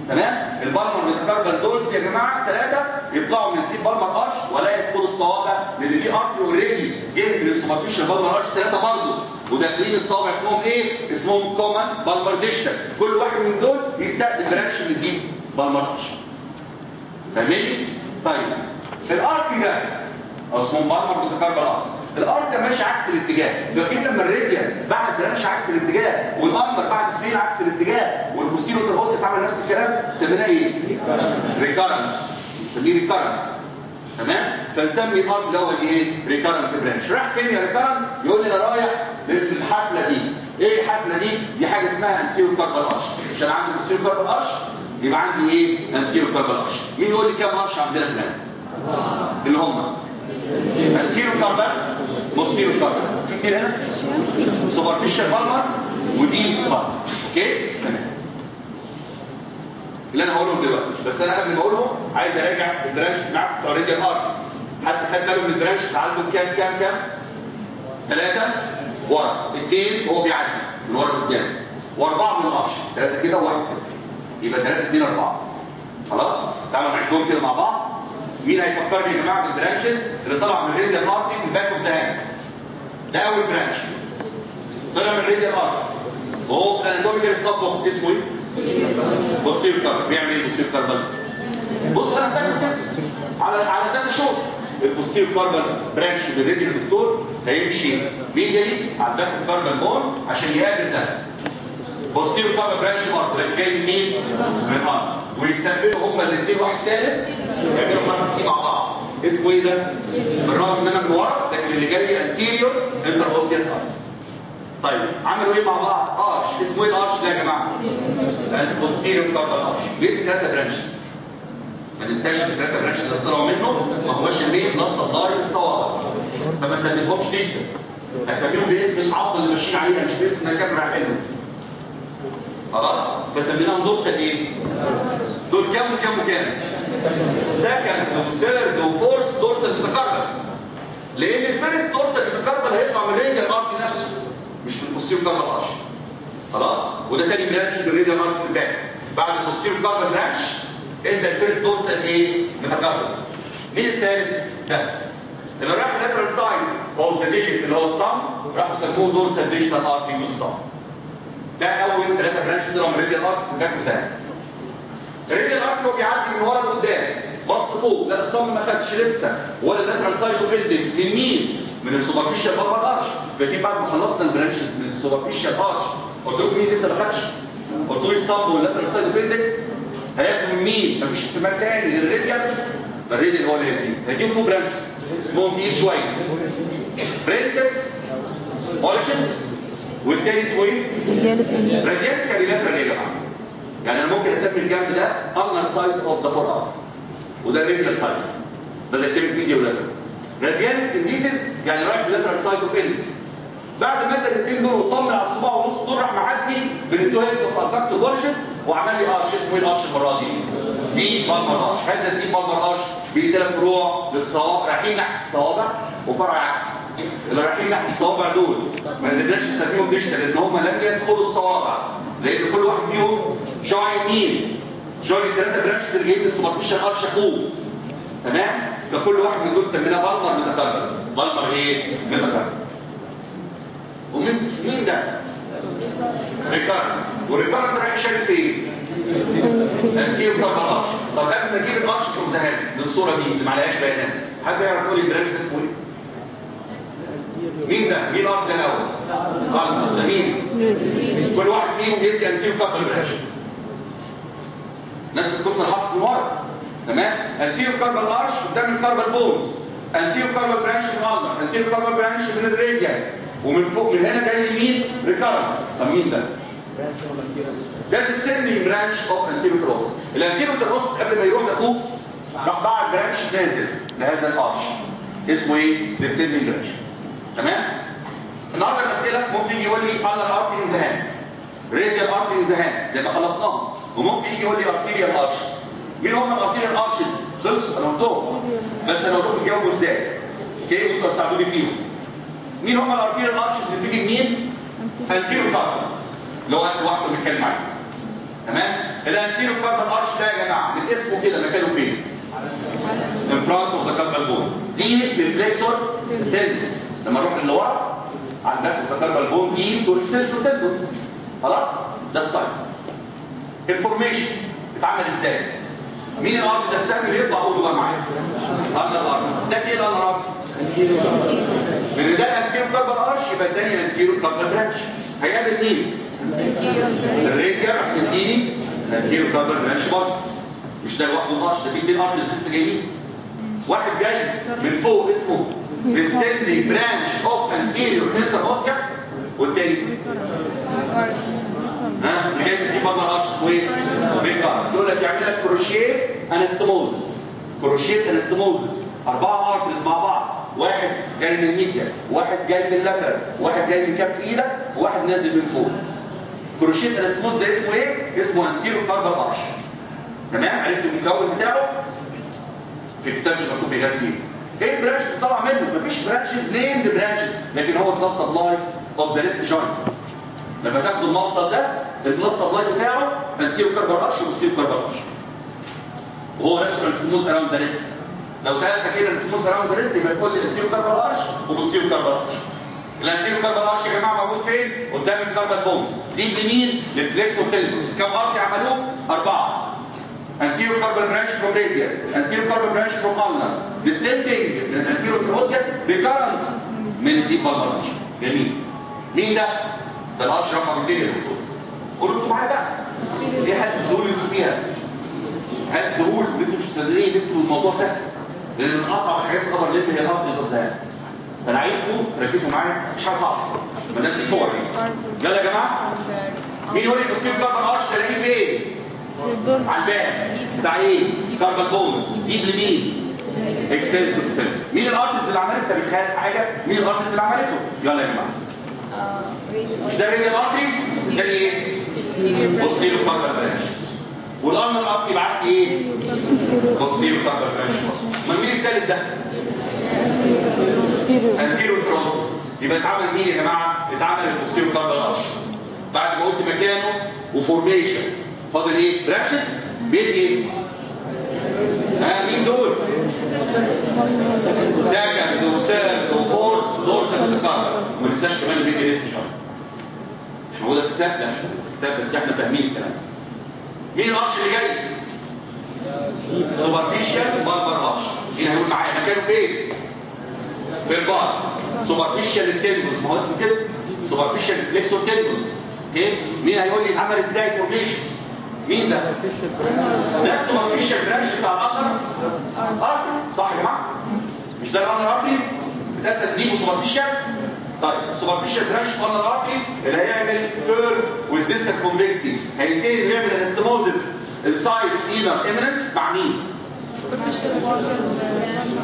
Speaker 1: تمام؟ البالمر متكربل دولز يا جماعه 3 يطلعوا من الديب بالمر ارش ولا يدخلوا الصوابع لان في ارتري اوريدي جه من السوبرفيشال بالمر ارش 3 برضه وداخلين الصوابع اسمهم ايه؟ اسمهم كومن بالمر ديجيتال. كل واحد من دول يستخدم برانش من الديب بالمر ارش. فاهمني؟ طيب الارتري ده او اسمه بالمر متكربل ارش، الارض ده ماشي عكس الاتجاه. فاكرين لما الراديال بعد برانش عكس الاتجاه والامبر بعد اثنين عكس الاتجاه والبوستيريور تربوسيس عمل نفس الكلام، سميناه ايه؟ ريكارنس. نسميه ريكارنس. تمام؟ فنسمي الارض ده هو ايه؟ ريكارنت برانش. راح فين يا ريكارنت؟ يقول لي انا رايح للحفله دي. ايه الحفله دي؟ دي حاجه اسمها انتيرو كاربال ارش. عشان عندي بوستيريور كاربال ارش يبقى عندي ايه؟ انتيرو كاربال ارش. مين يقول لي كام ارش عندنا في الهند؟ اللي هم انتيرو كاربال، بوستيريور كاربال. في كتير هنا؟ سوبرفيشال بالمر ودي بالمر. اوكي؟ تمام. اللي انا هقولهم دلوقتي، بس انا قبل ما اقولهم عايز اراجع البرانشز معاكم بتوع الراديال ارتري. حد خد باله من البرانشز عندهم كام؟ 3 ورا، 2 هو بيعدي من ورا لقدام، و4 من الارش، 3 كده وواحد كده. يبقى 3 2 4. خلاص؟ تعالوا نعدهم كده مع بعض. مين هيفكرني يا جماعه بالبرانشز اللي طلع من الراديال ارتري في الباك اوف ذا هاند؟ ده اول برانش. طلع من الراديال ارتري وهو في الاناتوميكال ستاب بوكس اسمه ايه؟ بوستيريور كاربال. بيعمل ايه البوستيريور كاربال؟ بص انا مسكت كده على 3 شهور. البوستيريور كاربال برانش بالراديال دكتور هيمشي ميديالي على الباك اوف كاربال بون عشان يقابل ده. بوستيريور كاربال برانش برضه لكن جاي من مين؟ من الارض. ويستقبلوا هما الاثنين واحد ثالث يعملوا حركه مع بعض. اسمه ايه ده؟ بالرغم ان انا من ورا لكن اللي جاي لي انتيريور انتراوسيوس ارش. طيب عملوا ايه مع بعض؟ ارش. اسمه ايه الارش ده يا جماعه؟ البوستيريور كاربال ارش. بيدي 3 برانشز. ما ننساش ال 3 برانشز اللي طلعوا منه ما هوش المين نص الضارب الصوابع. فما سميتهمش ديجيتال. اسميهم باسم العضله اللي ماشيين عليها مش باسم المكان رايح لهم. خلاص؟ فسميناهم دورسال ايه؟ دول كام وكام؟ سكند وثيرد وفورث دورسال متكربل. لان الفيرست دورسال متكربل هيطلع من الراديال ارتري نفسه مش من البوستيريور كاربال ارش. خلاص؟ وده تاني برانش من الراديال ارتري في الباك. بعد البوستيريور كاربال برانش انت الفيرست دورسال ايه؟ متكربل. مين الثالث؟ ده اللي راح اللاترال سايد اوف ذا ديجيت اللي هو الصم راحوا سموه دورسال ديجيتال ارتري والصم. ده اول 3 برانشز طلعوا من الراديال ارتري في الباك وزاد. الراديال ارتري هو بيعدي من ورا لقدام، بص فوق، لا الصم ما خدش لسه ولا اللاترال سايد اوف اندكس. من مين؟ من السوبرفيشال بالمر ارش. فاكرين بعد ما خلصنا البرانشز من السوبرفيشال ارش قلت لكم مين لسه ما خدش؟ قلت لي الصم واللاترال سايد اوف اندكس هياخدوا من مين؟ مفيش احتمال تاني غير الراديال. فالراديال هو اللي هيديهم فوق برانشز اسمهم تقيل شويه. برنسبس اوليشس والتاني اسمه ايه؟ راديالس. يعني لاترال ايه يا جماعه؟ يعني انا ممكن اسمي الجنب ده ulnar side of the forearm وده radial side. بدل كلمه ميديا ولاترال. راديالس انديسيس يعني رايح للاترال سايد اوف اندكس. بعد ما ادى الاثنين دول وطمن على الصباع ونص دول راح معدي بين التو هيلز اوف ادكتور بولشز وعمل لي ارش. اسمه ايه الارش المره دي؟ دي بالمر ارش. هذا الدي بالمر ارش بيه 3 فروع للصوابع رايحين ناحيه الصوابع وفرع عكس. اللي رايحين ناحيه الصوابع دول ما نقدرش نسميهم ديجيتال لان هم لم يدخلوا الصوابع لان كل واحد فيهم جوين مين؟ جوين ال3 برانشز اللي جايين السوبرفيشال ارش اخوه. تمام؟ فكل واحد من دول سميناه بالمر متكرر. بالمر ايه؟ متكرر. ومين ده؟ ريكارنت. والريكارنت رايح يشارك فين؟ انتيريور كاربال ارش. طب قبل ما اجيب الارش فروم ذا هاند للصوره دي اللي ما عليهاش بيانات، حد يعرف يقول لي البرانش ده اسمه ايه؟ مين ده؟ مين الارض ده الاول؟ ده مين؟ كل واحد فيهم بيدي انتيريور كاربال برانش. نفس القصه اللي حصلت من ورا. تمام؟ انتيريور كاربال ارش قدام الكاربال بونز، انتيريور كاربال برانش من الالنر، انتيريور كاربال برانش من الراديال، ومن فوق من هنا جاي لمين؟ ريكارنت. طب مين ده؟ ده السندنج برانش اوف انتيريور كروس. الانتيريور كروس قبل ما يروح لاخوه راح باع برانش نازل لهذا الارش اسمه ايه؟ السندنج برانش. تمام؟ النهارده الاسئله ممكن يجي يقول لي النر ارتري ان ذا هاند، راديال ارتري ان ذا هاند زي ما خلصناهم، وممكن يجي يقول لي ارتيريال ارشز. مين هم الارتيريال ارشز؟ خلصوا انا قلتهم، بس انا قلت لكم تجاوبوا ازاي. اوكي؟ وانتوا هتساعدوني فيهم. مين هم الارتيريال ارشز اللي بتيجي منين؟ انتيريور كاربال اللي هو اخر واحد بنتكلم عليه. تمام؟ الانتيريور كاربال ارش ده يا جماعه من اسمه كده مكانه فين؟ ان فرونت اوف ذا كاربال بون. دي بالفليكسور تندنس. لما نروح لورا على الباك اوف ذا كاربال بون دي تو اكستنسور تندنس. خلاص؟ ده السايت. الفورميشن اتعمل ازاي؟ مين الارض ده السهم اللي يطلع قوله بقى معايا؟ الارض. ده ايه الارض؟ من ده الانتيريور كاربال ارش يبقى الثاني انتيريور كاربال برانش. هيقابل مين؟ الراديال عشان تديني انتيريور كاربال برانش برضه. مش ده لوحده الارش، ده في اثنين ارشز لسه جايين. واحد جاي من فوق اسمه descending branch of anterior interosseous، والتاني اللي جاي من دي بالمر ارش اسمه ايه؟ ريكارد. يقول لك يعمل لك كروشيت انستموز. كروشيت انستموز 4 ارترز مع بعض، واحد جاي من الميديا، واحد جاي من اللاترال، واحد جاي من كف ايدك، وواحد نازل من فوق. كروشيت انستموز ده اسمه ايه؟ اسمه انتيرو كاربال ارش. تمام؟ عرفت المكون بتاعه؟ في الكتاب مش مكتوب بيغذيه. ايه البرانشز اللي طالعه منه؟ مفيش برانشز نيمد برانشز، لكن هو البلاد سبلاي اوف ذا ريست جوينت. لما تاخدوا المفصل ده البلاد سبلاي بتاعه انتيرو كاربال ارش وبوستيرو كاربال ارش. وهو نفسه الانستموز اراوند ذا ريست. لو سالتك كده الانستموز اراوند ذا ريست يبقى تقول لي انتيرو كاربال ارش وبوستيرو كاربال ارش. الانتيرو كاربال ارش يا جماعه موجود فين؟ قدام الكاربال بونز. دي لمين؟ للفليكسور تندنس. كم ارتي عملوه؟ 4. anterior carpal branch from radial, anterior carpal branch from ulnar, descending من anterior osseous recurrent من الديب بالمر ارش. جميل. مين ده؟ ده الارش رقم 2 يا دكتور. قولوا انتوا معايا بقى. ايه حاله الذهول اللي انتوا فيها؟ حاله ذهول اللي انتوا مش مصدقين ان انتوا الموضوع سهل. لان من اصعب الحاجات في خبر الليل هي الارتز اوف ذا. فانا عايزكم تركزوا معايا، مش حاجه صعبه. ما دام دي صور يلا يا جماعه. مين يقول لي البوستيريور كاربال ارش تلاقيه فين؟ على الباك بتاع ايه؟ كاربال بونز. ديب لمين؟ اكستنسور تندن. مين الارتز اللي عملت تاريخات حاجه؟ مين الارتز اللي عملته؟ يلا يا جماعه. مش ده الراديال ارتري؟ ده ايه؟ بوستيريور كاربال برانش. والارنر ارتري بعت لي ايه؟ بوستيريور كاربال برانش. امال مين الثالث ده؟ انتيريور كروس. يبقى اتعمل مين يا جماعه؟ اتعمل البوستيريور كاربال ارش. بعد ما قلت مكانه وفورميشن فاضل ايه؟ برانشز بيدي ايه؟ مين دول؟ سكند وثيرد وفورث دورسال كاربال. وما ننساش كمان بيدي ريست شويه. مش موجوده في الكتاب؟ لا مش موجوده في الكتاب، بس احنا فاهمين الكلام. مين الارش اللي جاي؟ سوبرفيشال بالمر ارش. مين هيقول معايا مكانه فين؟ في البار. سوبرفيشال التندوز، ما هو اسمه كده سوبرفيشال فليكسور تندوز. اوكي؟ مين هيقول لي اتعمل ازاي فورميشن؟ مين ده؟ ده السوبرفيشال برانش بتاع الارتر. ارتر صح يا جماعه؟ مش ده الارتر ارتري؟ بتقسم ديب وسوبرفيشال؟ طيب السوبرفيشال برانش بتاع الارتري اللي هيعمل كيرف ويز ديستال كونفكستي، هينتهي يعمل انستموزس السايد سينر ايمننس مع مين؟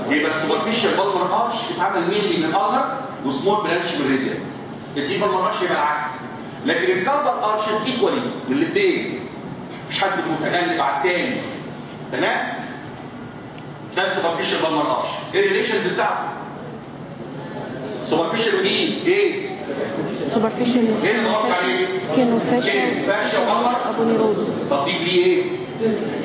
Speaker 1: يبقى السوبرفيشال بالمر ارش اتعمل مين من الارنر وسمول برانش من الراديال. الديب بالمر ارش يبقى العكس. لكن الكاربال ارشز ايكوالي للاثنين، مش حد متغلب على الثاني. تمام؟ ده السوبرفيشال بالمر ارش. ايه الريليشنز بتاعته؟ سوبرفيشال ودين ايه؟
Speaker 2: سوبرفيشال سكين
Speaker 1: وفاشا وبالمر
Speaker 2: ابونيروزس.
Speaker 1: تطبيق ليه ايه؟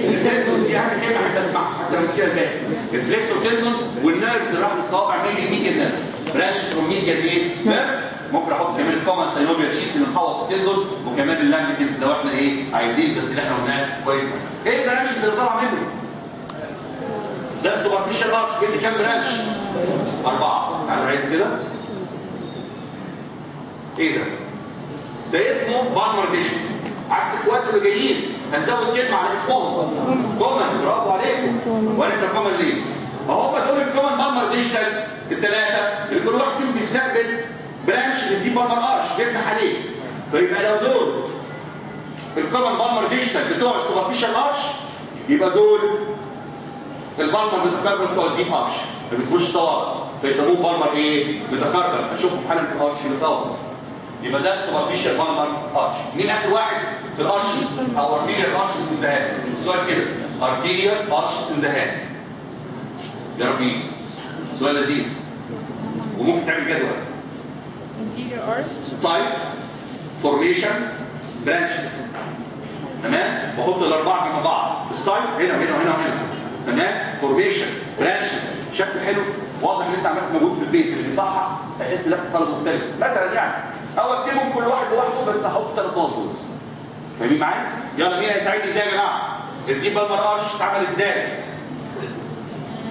Speaker 1: التندونز دي اهم كلمه هتسمعها حتى لو نسيها الباقي. الفليكسور تندونز والنيرفز اللي راح للصوابع من الميديال نيرف. برانشز فروم ميديال ايه؟ نيرف ممكن احط كمان الكومن ساينوفيال شيس اللي محوط التندون وكمان اللامبريكنز لو احنا عايزين، بس اللي احنا قلناه كويس. ايه البرانشز اللي طالعه منه؟ ده السوبرفيشال ارش بيدي كام برانش؟ 4. تعالوا نعيد كده. ايه ده؟ ده اسمه بالمر ديشن. عكس اخواته اللي جايين هنزود كلمه على اسمهم. كومن، برافو عليكم. واحنا كومن ليه؟ فهم دول الكومن بالمر ديجيتال الثلاثه اللي كل واحد فيهم بيستقبل برانش من دي بالمر ارش بيفتح عليه. فيبقى لو دول الكومن بالمر ديجيتال بتوع السوبرفيشال ارش يبقى دول البالمر ميتاكاربال بتوع الديب ارش ما بيدخلوش سوا، فيسموه بالمر ميتاكاربال. هنشوفهم حالا في الارش اللي طالع. يبقى ده السوبرفيشال بالمر ارش. مين اخر واحد في الارشز او ارتيريال ارشز ان ذا هاند؟ السؤال كده ارتيريال ارشز ان ذا هاند. يا ربي سؤال لذيذ وممكن تعمل جدول. سايت فورميشن برانشز. تمام؟ بحط الاربعه جنب بعض. السايت هنا وهنا وهنا وهنا. تمام؟ فورميشن برانشز. شكله حلو واضح ان انت عملت مجهود في البيت. اللي بيصحح هيحس لا طالب مختلف مثلا يعني. او اكتبهم كل واحد لوحده بس هحط 3 نقط دول. فاهمين معايا؟ يلا مين هيساعدني ده يا جماعه؟ الديب بالمر ارش اتعمل ازاي؟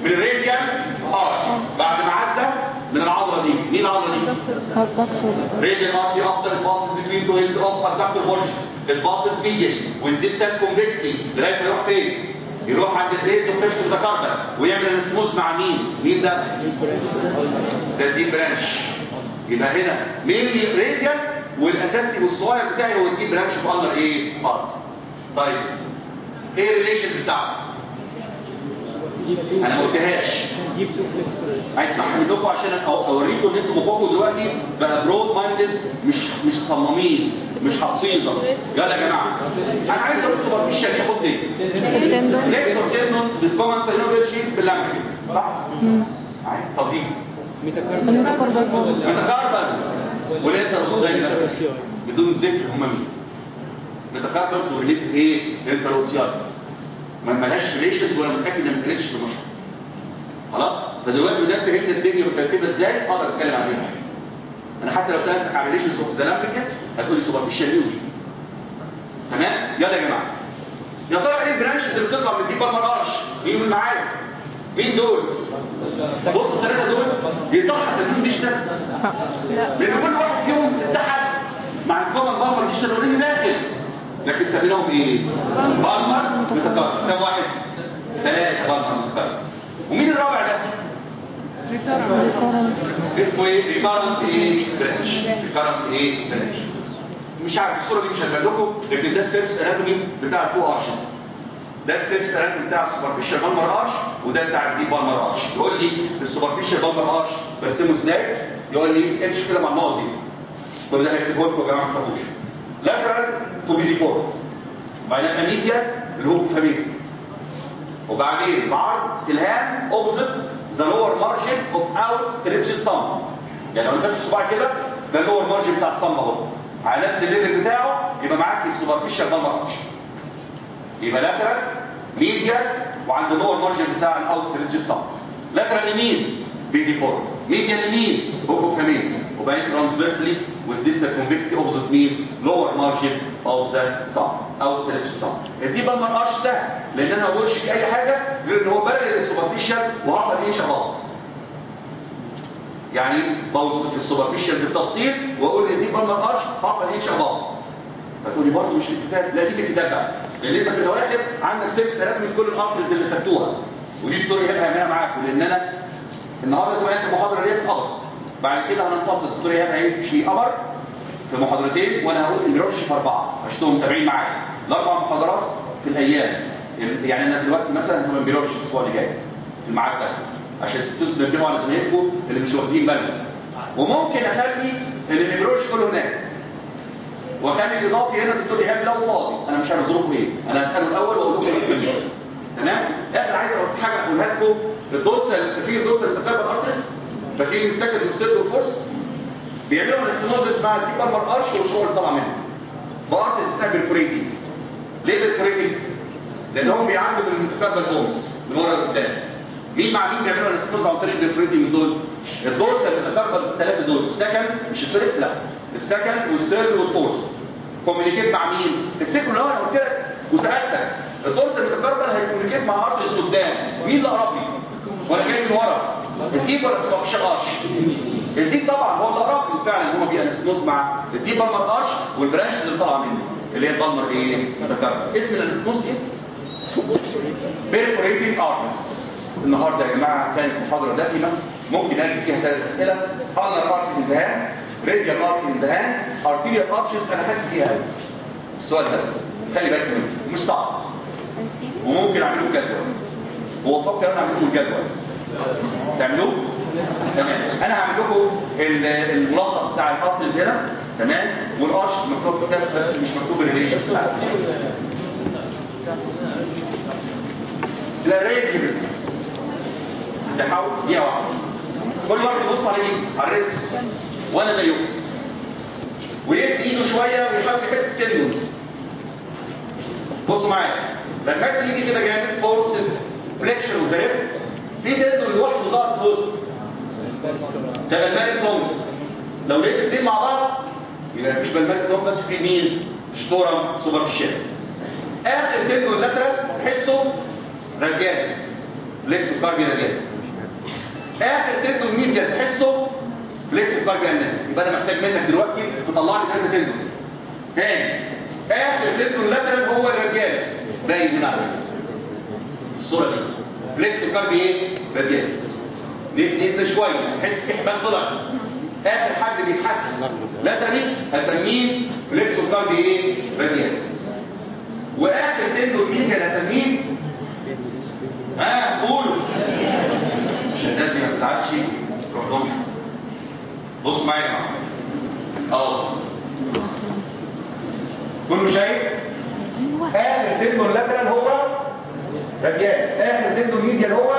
Speaker 1: من الراديال بعد ما عدى من العضله دي. مين العضله دي؟ راديال ارتي افتر الباسز بتوين تو هيلز اوف ادكتور بولجز. الباسز ميديال ويز ديستال كونفكستي لغايه ما يروح فين؟ يروح عند البيز اوف فيرست ميتاكاربال ويعمل الاسموز مع مين؟ مين ده؟ ده الديب برانش. يبقى هنا مينلي راديال والاساسي والصغير بتاعي هو الديب برانش في اندر ارت. طيب ايه الريليشنز بتاعته؟ انا ما قلتهاش. عايز اسمعها منكم عشان اوريكم ان انتم مخكم دلوقتي بقى برود مايندد، مش صمامين، مش حفيظه. يلا يا جماعه انا عايز اقول سوبرفيشال ياخد ايه؟ نكسور تندونز بالكومن ساينوفيال شيس باللامبريكنز صح؟ طب دي ميتاكاربالز والانتروسيال بدون ذكر هم مين؟ ميتاكاربالز وريليتد انتروسيال ما مالهاش ريليشنز ولا متاكد ان ما كانتش في المشروع. خلاص؟ فدلوقتي ما دام فهمنا الدنيا مترتبه ازاي اقدر اتكلم عليها. انا حتى لو سالتك على ريليشنز اوف ذا لامبريكنز هتقول لي سوبرفيشال نيو دي. تمام؟ يلا يا جماعه. يا ترى ايه البرانشز اللي بتطلع من دي بالمر ارش؟ مين اللي معايا؟ مين دول؟ بصوا الثلاثه دول يصح اسميهم ديجيتال؟ لان كل واحد فيهم اتحد مع الكومن بالمر ديجيتال اوريدي داخل. لكن سميناهم ايه؟ بالمر متكرر. كم واحد؟ 3 بالمر متكرر. ومين الرابع ده؟ اسمه ايه؟ ريكارنت برانش. ريكارنت برانش. مش عارف الصوره دي مش هتبان لكم لكن ده السيرفس اناتومي بتاع التو ارشز. ده السيرفس اناتومي بتاع السوبرفيشال بالمر ارش وده بتاع الديب بالمر ارش. يقول لي السوبرفيشال بالمر ارش برسمه ازاي؟ يقول لي امشي كده مع النقط دي. كل ده هيكتبه لكم يا جماعه ما تخافوش. لاترال تو بيزيفور. وبعدين اميتيا اللي هو فاميت. وبعدين بعرض الهاند اوبزيت ذا لور مارجن اوف اوت ستريتشد صم. يعني لو نفتح الصباع كده ده اللور مارجن بتاع الصم اهو. على نفس الليفل بتاعه يبقى معاك السوبرفيشال بالمر ارش. يبقى لاترال ميديا وعند اللور مارجن بتاع الاوت ستريتشد صم. لاترال يمين بيزيفور. ميديا يمين هوك اوف فاميت. وبعدين ترانسفيرسلي with distal convexity opposite مين؟ lower margin of the sum او stretched sum. الدي بالمر ارش سهل لان انا ما بقولش فيه اي حاجه غير ان هو بارل للسوبرفيشال وهحصل ايه شغاف. يعني بوصف في السوبرفيشال بالتفصيل واقول ان دي بالمر ارش هحصل ايه شغاف. فتقولي برضه مش في الكتاب، لا دي في الكتاب بقى. لان انت في الاواخر عندك سيرفس اناتومي كل الارترز اللي خدتوها. ودي الدكتور ايهاب هيعملها معاكم لان انا النهارده تبقى اخر محاضره ليا في قمر. بعد كده هننفصل الدكتور ايهاب هيمشي قمر في محاضرتين وانا هقول النيورولوجي في 4 عشان متابعين معايا. ال4 محاضرات في الايام. يعني انا دلوقتي مثلا هتبقى النيورولوجي الاسبوع اللي جاي في الميعاد ده عشان تنبهوا على زمايلكم اللي مش واخدين بالهم. وممكن اخلي النيورولوجي كله هناك. واخلي الاضافي هنا الدكتور ايهاب لو فاضي، انا مش عارف ظروفه ايه، انا هساله الاول واقول لكم الكويس. تمام؟ اخر عايز اقول حاجه اقولها لكم الدورسال في الدورسال ميتاكاربال ارتريز فاكرين السكند والسيرد والفورس بيعملوا انستموز اسمها الديب بالمر ارش والصور اللي طالعه منه. بارتريز اسمها برفوريتنج. ليه برفوريتنج؟ لان هم بيعدوا من الميتاكاربال بونز من ورا لقدام. مين مع مين بيعملوا انستموز عن طريق البرفوريتنج دول؟ الدورسال ميتاكاربال الثلاثه دول، السكند مش الفيرست، لا السكند والثيرد والفورث كوميونيكيت مع مين؟ تفتكروا لو انا قلت لك وسالتك الدورسال ميتاكاربال هيكوميونيكيت مع ارتريز قدام، مين اللي اقرب لي؟ وانا جاي من ورا؟ الديب ولا السوبرفيشال ارش؟ الديب طبعا هو اللي اقرب لي فعلا، هو في انستموز مع الديب بالمر ارش والبرانشز اللي طالعه منه اللي هي البالمر ايه؟ ميتاكاربال. اسم الانستموز ايه؟ بيرفوريتنج ارتريز. النهارده يا جماعه كانت محاضره دسمه، ممكن اجي فيها 3 اسئله. النر ارتري ان ذا هاند، راديال ارتري ان ذا هاند، ارتيريال ارشز. انا حاسس بيها قوي السؤال ده، خلي بالك منه مش صعب وممكن اعمله جدول. هو فكر انا اعمل لكم الجدول تعملوه؟ تمام. انا هعمل لكم الملخص بتاع الارتريز هنا، تمام، والارش مكتوب في الكتاب بس مش مكتوب الريليشن بتاعته. الارينجمنت تحاول دقيقه واحده، كل واحد يبص على ايده على الريسك وانا زيكم ويفدي ايده شويه ويحاول يحس التندونز. بصوا معايا، لما ادي ايدي كده جامد فورسد فليكشن اوف ذا ريسك، في تندون لوحده ظهر في الوسط ده بالمارس لونجس. لو لقيت الاثنين مع بعض يبقى مفيش بالمارس لونجس بس في مين؟ شتورم سوبرفيشيالز. اخر تندون لاترال تحسه راديالس فليكسو كاربي راديالس. اخر تندون ميديال تحسه فليكسو كاربي اناليس. يبقى انا محتاج منك دلوقتي تطلع لي 3 تندون. تاني، اخر تندون لاترال هو الراديالس باين هنا على الصوره دي، فليكسو كاربي ايه؟ راديالس. نبدا شويه نحس في حبال طلعت. اخر حد بيتحس لاترالي هسميه فليكسو كاربي ايه؟ راديالس. واخر تندون ميديال هسميه قولوا الناس دي ما تزعلش روحهمش. بصوا معايا يا جماعه كله شايف؟ اخر تندون لاترال هو راديالس، اخر تندون ميديال هو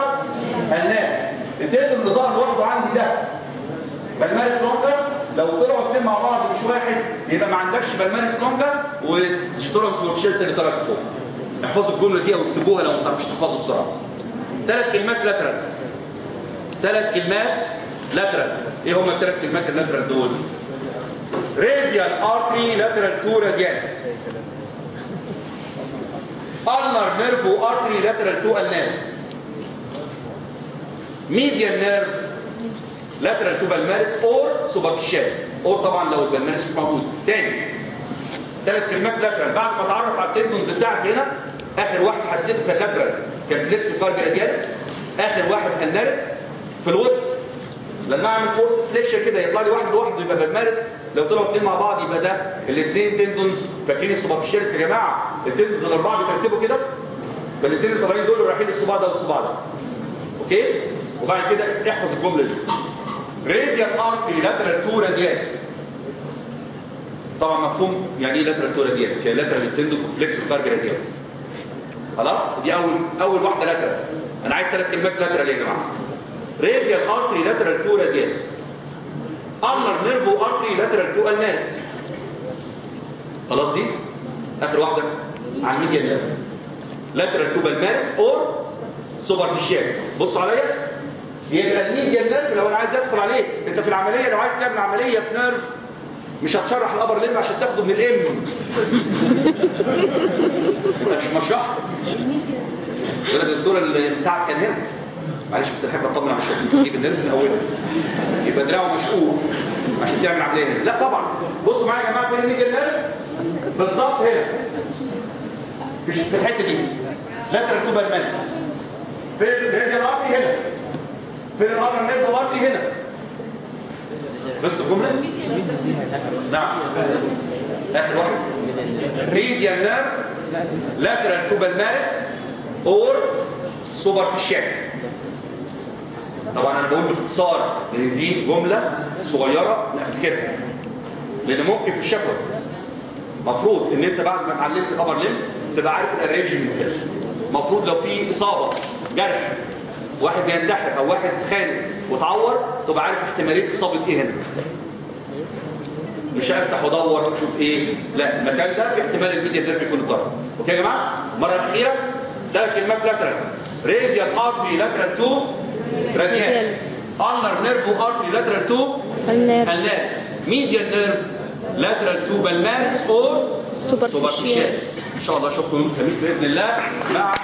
Speaker 1: الناس. التندون اللي ظهر لوحده عندي ده بالمارس لونجس، لو طلعوا اثنين مع بعض مش واحد يبقى ما عندكش بالمارس لونجس وشتورم سوبرفيشيالز اللي طلعت فوق. احفظوا الجمله دي او اكتبوها لو ما تعرفوش تحفظوا بسرعه. 3 كلمات لاترال، 3 كلمات لاترال. ايه هم ال3 كلمات اللاترال دول؟ راديال ارتري لاترال تو راديالس، ulnar nerve artery lateral to ulnaris, median nerve lateral to palmaris or superficialis. or طبعا لو البلماريس مش موجود. تاني 3 كلمات لاترال. بعد ما اتعرف على التندونز بتاعتي هنا، اخر واحد حسيته كان لاترال كان فليكسو كاربي راديالس، اخر واحد النارس. في الوسط لما اعمل فورس فليكشن كده يطلع لي واحد لوحده يبقى بالمارس، لو طلعوا اثنين مع بعض يبقى ده الاثنين تندونز. فاكرين السوبرفيشيالس يا جماعه؟ التندونز الاربعه بيترتبوا كده، فالاثنين اللي طالعين دول رايحين للصباع ده والصباع ده. اوكي؟ وبعد كده احفظ الجمله دي. راديال ارتري لاترال تو راديالس. طبعا مفهوم يعني ايه لاترال تو راديالس؟ يعني لاترال التندون فليكسو كاربي راديالس. خلاص؟ دي اول واحده لاترال. انا عايز 3 كلمات لاترال يا جماعه. radial artery lateral to radialis, ulnar nerve artery lateral to ulnaris. خلاص دي اخر واحده على الميديال نيرف lateral to palmaris or superficialis. بصوا عليا، يبقى الميديال نيرف لو انا عايز ادخل عليه، انت في العمليه لو عايز تعمل عمليه في نيرف مش هتشرح الابر ليم عشان تاخده من الام. انت مش مشرح ولا الدكتور اللي بتاعك كان هنا، معلش بس احب اطمن على الشغل، تجيب النيرف من اوله يبقى دراعه مشقوق عشان تعمل عمليه هنا. لا طبعا. بصوا معايا يا جماعه، فين الميديال نيرف؟ بالظبط هنا في الحته دي لاترال تو بالماريس. فين الراديال ارتري؟ هنا. فين الارتر نيرف ارتري؟ هنا. فزت الجمله؟ نعم. اخر واحد راديال نيرف لاترال تو بالماريس اور سوبرفيشيالز. طبعا انا بقول باختصار لان دي جمله صغيره نفتكرها، لان ممكن في الشفوي مفروض ان انت بعد ما اتعلمت الابر ليم تبقى عارف الارينجمنت بتاعه. مفروض لو في اصابه جرح واحد بيندحر او واحد اتخانق وتعور تبقى عارف احتماليه اصابه ايه هنا. مش هفتح وادور واشوف ايه، لا المكان ده في احتمال الميديال نيرف يكون اتضرب. اوكي يا جماعه؟ المره الاخيره 3 كلمات لاترال. راديال ارتري لاترال تو راديالس، ulnar nerve artery lateral to النيرفز. medial nerve lateral to palmaris or
Speaker 2: Superficialis.
Speaker 1: superficialis. ان شاء الله اشوفكم يوم الخميس باذن الله مع